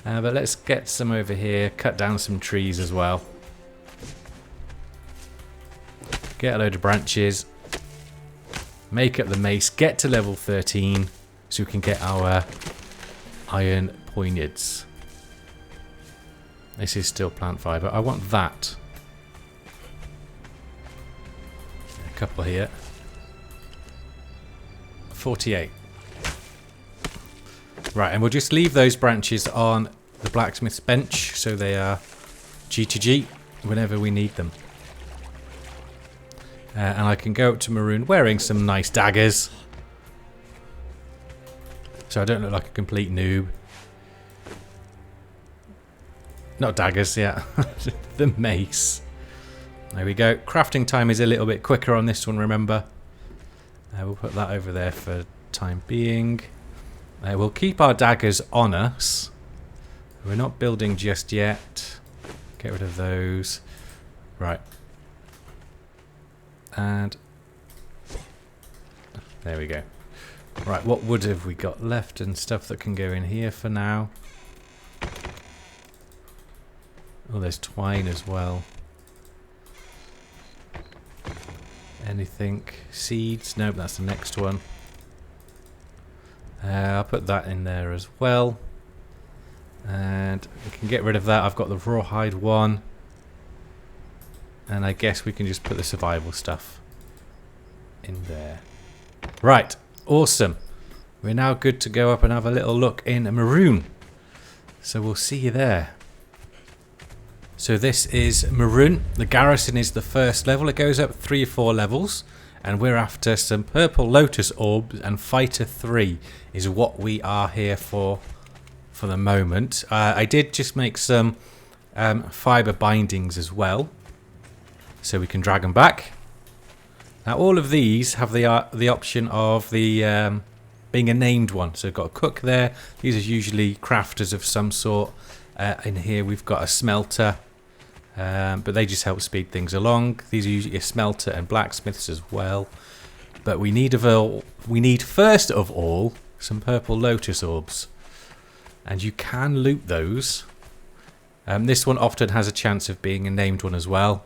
But let's get some over here. Cut down some trees as well. Get a load of branches. Make up the mace. Get to level 13 so we can get our iron poignards. This is still plant fibre. I want that. A couple here. 48. Right, and we'll just leave those branches on the blacksmith's bench so they are G to G whenever we need them. And I can go up to Maroon wearing some nice daggers, so I don't look like a complete noob. Not daggers, yeah. The mace. There we go. Crafting time is a little bit quicker on this one, remember. We'll put that over there for time being. We'll keep our daggers on us. We're not building just yet. Get rid of those. Right. And there we go. Right, what wood have we got left and stuff that can go in here for now? Oh, there's twine as well. Anything? Seeds? Nope, that's the next one. I'll put that in there as well. And we can get rid of that. I've got the rawhide one. And I guess we can just put the survival stuff in there. Right, awesome. We're now good to go up and have a little look in Maroon. So we'll see you there. So this is Maroon. The garrison is the first level. It goes up 3 or 4 levels. And we're after some Purple Lotus orbs, and Fighter 3 is what we are here for the moment. I did just make some fibre bindings as well, so we can drag them back. Now all of these have the option of the being a named one. So we've got a cook there. These are usually crafters of some sort. In here we've got a smelter, but they just help speed things along. These are usually a smelter and blacksmiths as well. But we need first of all some Purple Lotus orbs, and you can loot those. This one often has a chance of being a named one as well.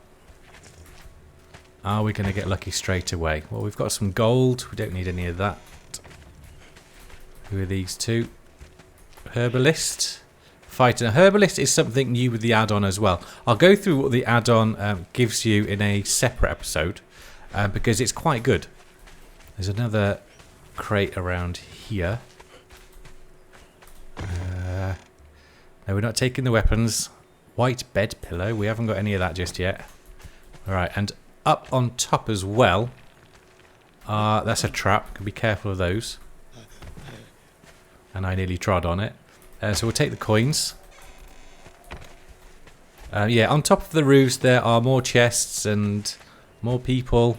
Are we going to get lucky straight away? Well, we've got some gold. We don't need any of that. Who are these two? Herbalist. Fighter. Herbalist is something new with the add-on as well. I'll go through what the add-on gives you in a separate episode because it's quite good. There's another crate around here. No, we're not taking the weapons. White bed pillow. We haven't got any of that just yet. Alright, and up on top as well. That's a trap. Be careful of those. And I nearly trod on it. So we'll take the coins. Yeah, on top of the roofs there are more chests and more people.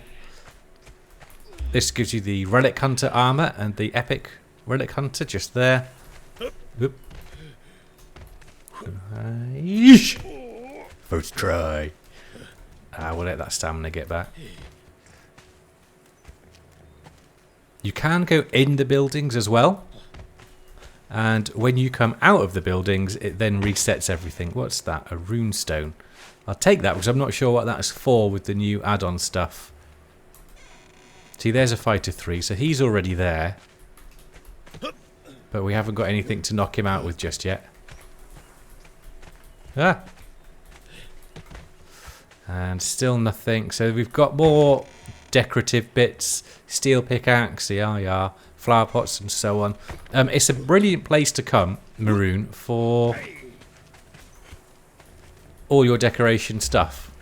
This gives you the Relic Hunter armor and the Epic Relic Hunter just there. Oop. Yeesh. First try. We'll let that stamina get back. You can go in the buildings as well. And when you come out of the buildings, it then resets everything. What's that? A rune stone. I'll take that because I'm not sure what that's for with the new add-on stuff. See, there's a fighter 3, so he's already there. But we haven't got anything to knock him out with just yet. Ah! And still nothing. So we've got more decorative bits. Steel pickaxe, yeah, flower pots and so on. It's a brilliant place to come, Maroon, for all your decoration stuff.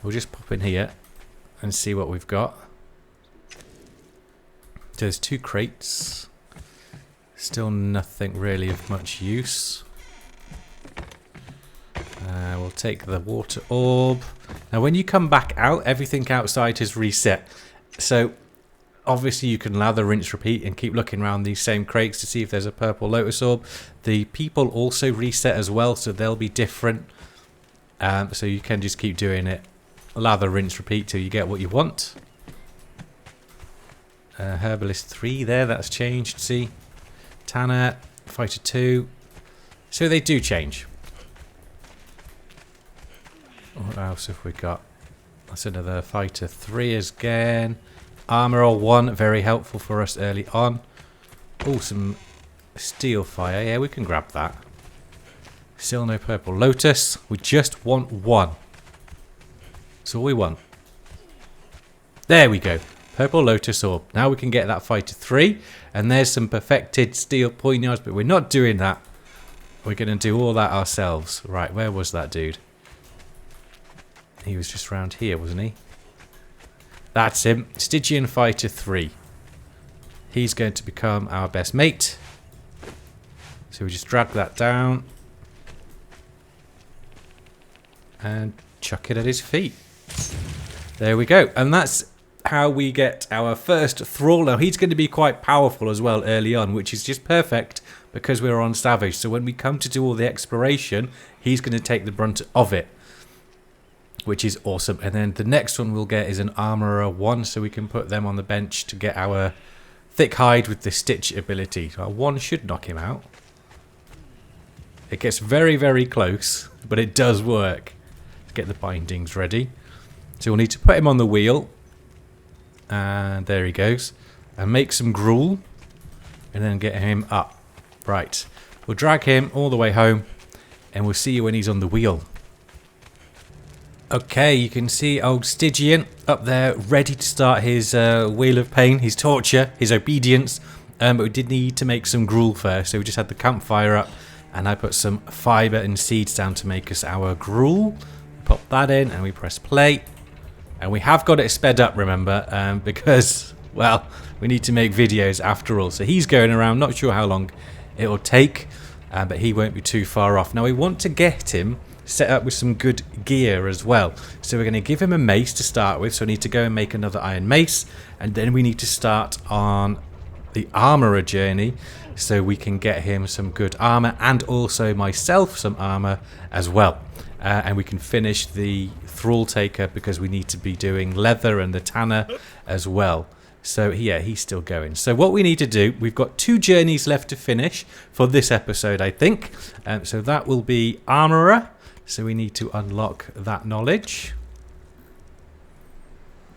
We'll just pop in here and see what we've got. There's 2 crates. Still nothing really of much use. We'll take the water orb. Now when you come back out, everything outside has reset. So obviously you can lather, rinse, repeat and keep looking around these same crates to see if there's a purple lotus orb. The people also reset as well, so they'll be different. So you can just keep doing it. Lather, rinse, repeat till you get what you want. Herbalist 3 there, that's changed, see. Tanner, Fighter 2. So they do change. What else have we got? That's another Fighter 3 again. Armorer 1, very helpful for us early on. Oh, some steel fire. Yeah, we can grab that. Still no purple lotus. We just want 1. That's all we want. There we go. Purple lotus orb. Now we can get that Fighter 3. And there's some perfected steel poignards, but we're not doing that. We're going to do all that ourselves. Right, where was that dude? He was just around here, wasn't he? That's him. Stygian Fighter 3. He's going to become our best mate. So we just drag that down. And chuck it at his feet. There we go. And that's how we get our first thrall. Now he's going to be quite powerful as well early on, which is just perfect because we're on Savage. So when we come to do all the exploration, he's going to take the brunt of it, which is awesome. And then the next one we'll get is an Armorer 1, so we can put them on the bench to get our thick hide with the stitch ability. So 1 should knock him out. It gets very, very close, but it does work. Let's get the bindings ready. So we'll need to put him on the wheel. And there he goes. And make some gruel. And then get him up. Right. We'll drag him all the way home. And we'll see you when he's on the wheel. Okay, you can see old Stygian up there, ready to start his wheel of pain, his torture, his obedience. But we did need to make some gruel first, so we just had the campfire up, and I put some fibre and seeds down to make us our gruel. Pop that in, and we press play. And we have got it sped up, remember, because, well, we need to make videos after all. So he's going around, not sure how long it'll take, but he won't be too far off. Now we want to get him set up with some good gear as well. So we're going to give him a mace to start with. So I need to go and make another iron mace. And then we need to start on the armorer journey so we can get him some good armor and also myself some armor as well. And we can finish the thrall taker because we need to be doing leather and the tanner as well. So yeah, he's still going. So what we need to do, we've got 2 journeys left to finish for this episode, I think. So that will be armorer. So we need to unlock that knowledge.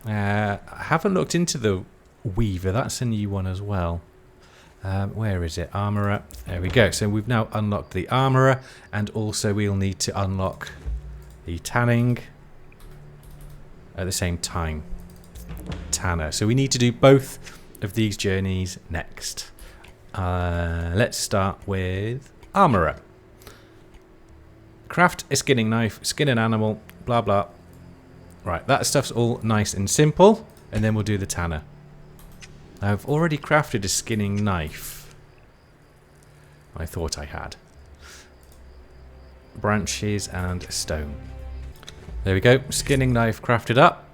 I haven't looked into the weaver. That's a new one as well. Where is it? Armorer. There we go. So we've now unlocked the armorer. And also we'll need to unlock the tanning at the same time. Tanner. So we need to do both of these journeys next. Let's start with armorer. Craft a skinning knife, skin an animal, blah blah. Right, that stuff's all nice and simple. And then we'll do the tanner. I've already crafted a skinning knife. I thought I had. Branches and stone. There we go. Skinning knife crafted up.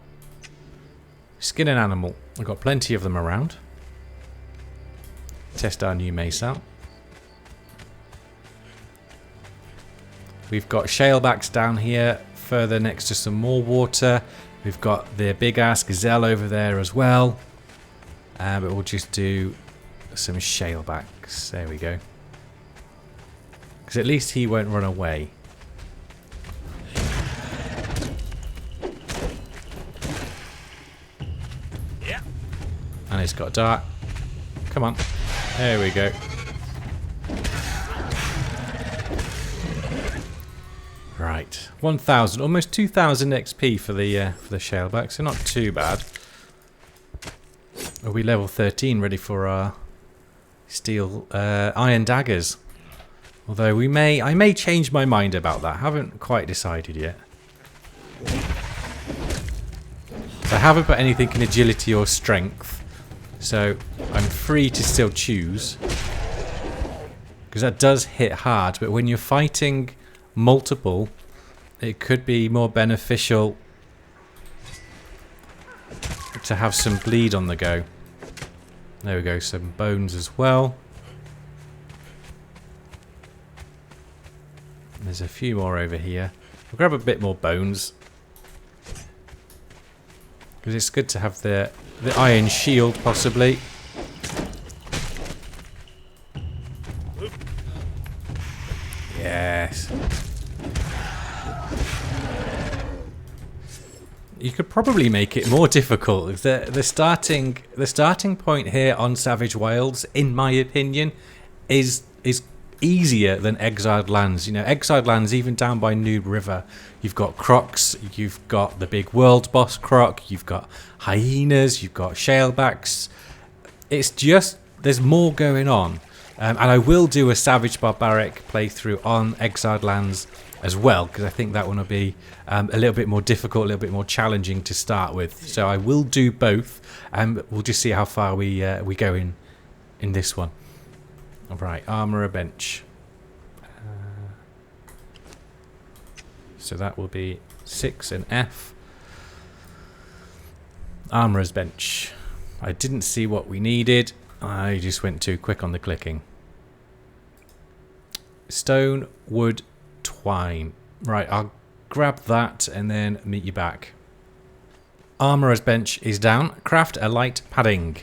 Skin an animal. We've got plenty of them around. Test our new mace out. We've got shalebacks down here, further next to some more water. We've got the big ass gazelle over there as well. But we'll just do some shalebacks. There we go. Because at least he won't run away. Yeah. And it's got dark. Come on. There we go. Right. 1,000. Almost 2,000 XP for the shaleback. So not too bad. Are we level 13 ready for our steel iron daggers? Although I may change my mind about that. Haven't quite decided yet. So I haven't put anything in agility or strength. So I'm free to still choose. Because that does hit hard. But when you're fighting multiple, it could be more beneficial to have some bleed on the go. There we go. Some bones as well. There's a few more over here. We'll grab a bit more bones. Because it's good to have the iron shield, possibly. Yes. You could probably make it more difficult. The starting point here on Savage Wilds, in my opinion, is easier than Exiled Lands. You know, Exiled Lands, even down by Noob River, you've got crocs, you've got the big world boss croc, you've got hyenas, you've got shalebacks. It's just, there's more going on. And I will do a Savage Barbaric playthrough on Exiled Lands as well, because I think that one will be a little bit more difficult, a little bit more challenging to start with. So I will do both, and we'll just see how far we go in this one. Right, armourer bench. So that will be 6 and F. Armourer's bench. I didn't see what we needed. I just went too quick on the clicking. Stone, wood, twine. Right, I'll grab that and then meet you back. Armourer's bench is down. Craft a light padding.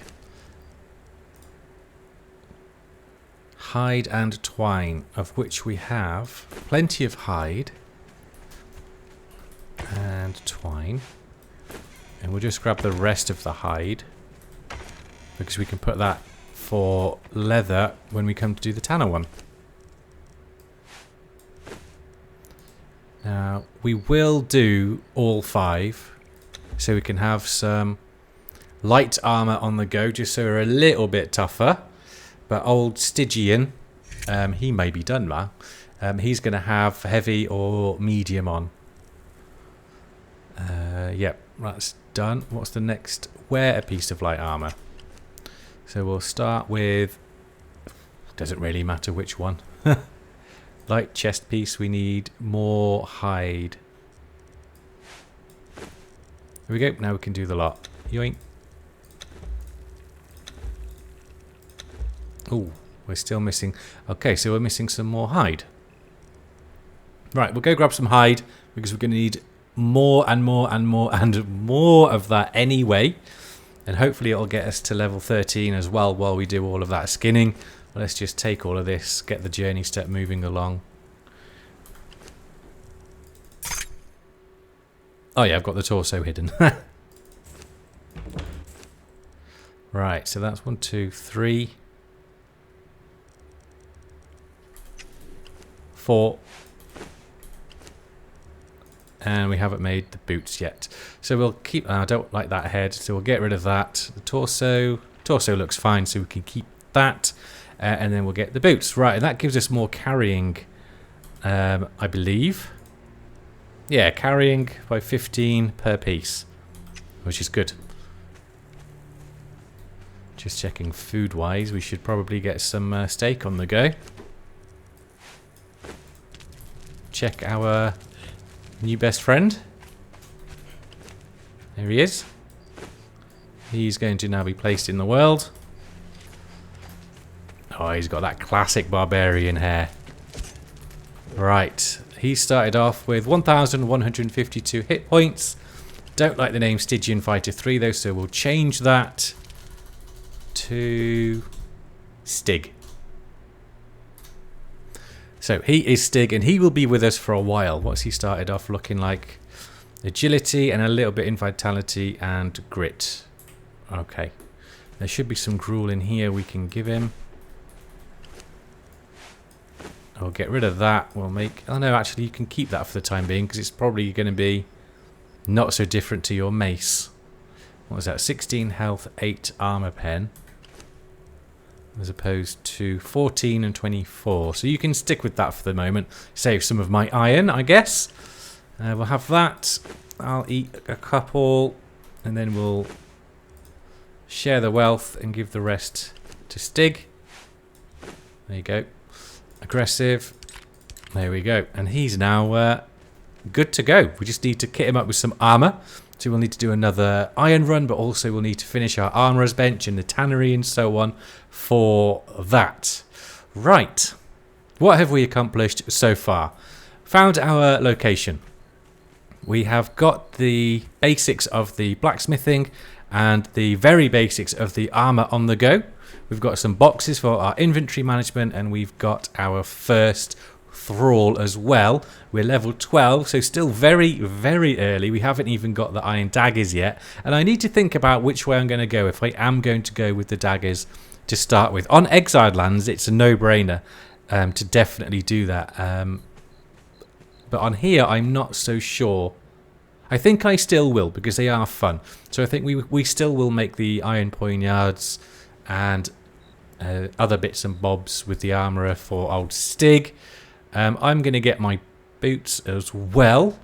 Hide and twine, of which we have plenty of hide and twine. And we'll just grab the rest of the hide, because we can put that for leather when we come to do the tanner one. Now, we will do all 5, so we can have some light armour on the go, just so we're a little bit tougher. But old Stygian, he may be done now. He's going to have heavy or medium on. Yep, that's done. What's the next? Wear a piece of light armour. So we'll start with... Doesn't really matter which one. Light chest piece, we need more hide. Here we go, now we can do the lot. Yoink. Oh, we're still missing... Okay, so we're missing some more hide. Right, we'll go grab some hide, because we're going to need more and more and more and more of that anyway. And hopefully it'll get us to level 13 as well while we do all of that skinning. But let's just take all of this, get the journey step moving along. Oh yeah, I've got the torso hidden. Right, so that's 1, 2, 3... 4, and we haven't made the boots yet, so we'll keep... I don't like that head, so we'll get rid of that. The torso looks fine, so we can keep that, and then we'll get the boots. Right, and that gives us more carrying, I believe. Yeah, carrying by 15 per piece, which is good. Just checking food wise, we should probably get some steak on the go. Check our new best friend. There he is. He's going to now be placed in the world. Oh, he's got that classic barbarian hair. Right. He started off with 1,152 hit points. Don't like the name Stygian Fighter 3 though, so we'll change that to Stig. So he is Stig, and he will be with us for a while. What's he started off looking like? Agility and a little bit in vitality and grit. Okay. There should be some gruel in here we can give him. We'll get rid of that. We'll make... Oh no, actually you can keep that for the time being, because it's probably going to be not so different to your mace. What was that? 16 health, 8 armor pen. As opposed to 14 and 24. So you can stick with that for the moment. Save some of my iron, I guess. We'll have that. I'll eat a couple. And then we'll share the wealth and give the rest to Stig. There you go. Aggressive. There we go. And he's now good to go. We just need to kit him up with some armor. So we'll need to do another iron run, but also we'll need to finish our armorer's bench and the tannery and so on for that. Right. What have we accomplished so far? Found our location. We have got the basics of the blacksmithing and the very basics of the armor on the go. We've got some boxes for our inventory management, and we've got our first thrall as well. We're level 12, so still very, very early. We haven't even got the iron daggers yet, and I need to think about which way I'm going to go, if I am going to go with the daggers to start with. On Exiled Lands, it's a no-brainer to definitely do that. But on here, I'm not so sure. I think I still will, because they are fun. So I think we still will make the iron poignards and other bits and bobs with the armourer for old Stig. I'm going to get my boots as well.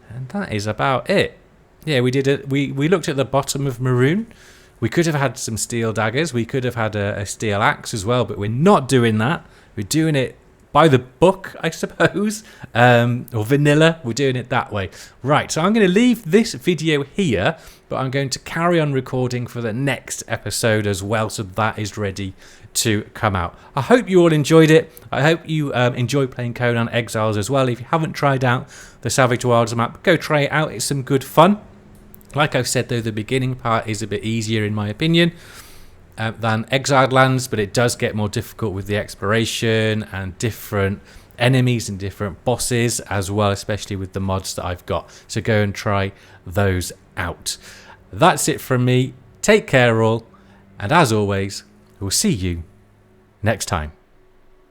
And that is about it. Yeah, we did it. We looked at the bottom of Maroon. We could have had some steel daggers. We could have had a steel axe as well, but we're not doing that. We're doing it by the book, I suppose, or vanilla. We're doing it that way. Right, so I'm going to leave this video here, but I'm going to carry on recording for the next episode as well, so that is ready to come out. I hope you all enjoyed it. I hope you enjoy playing Conan Exiles as well. If you haven't tried out the Savage Wilds map, go try it out. It's some good fun. Like I've said, though, the beginning part is a bit easier, in my opinion, than Exiled Lands, but it does get more difficult with the exploration and different enemies and different bosses as well, especially with the mods that I've got. So go and try those out. That's it from me. Take care all, and as always, we'll see you next time.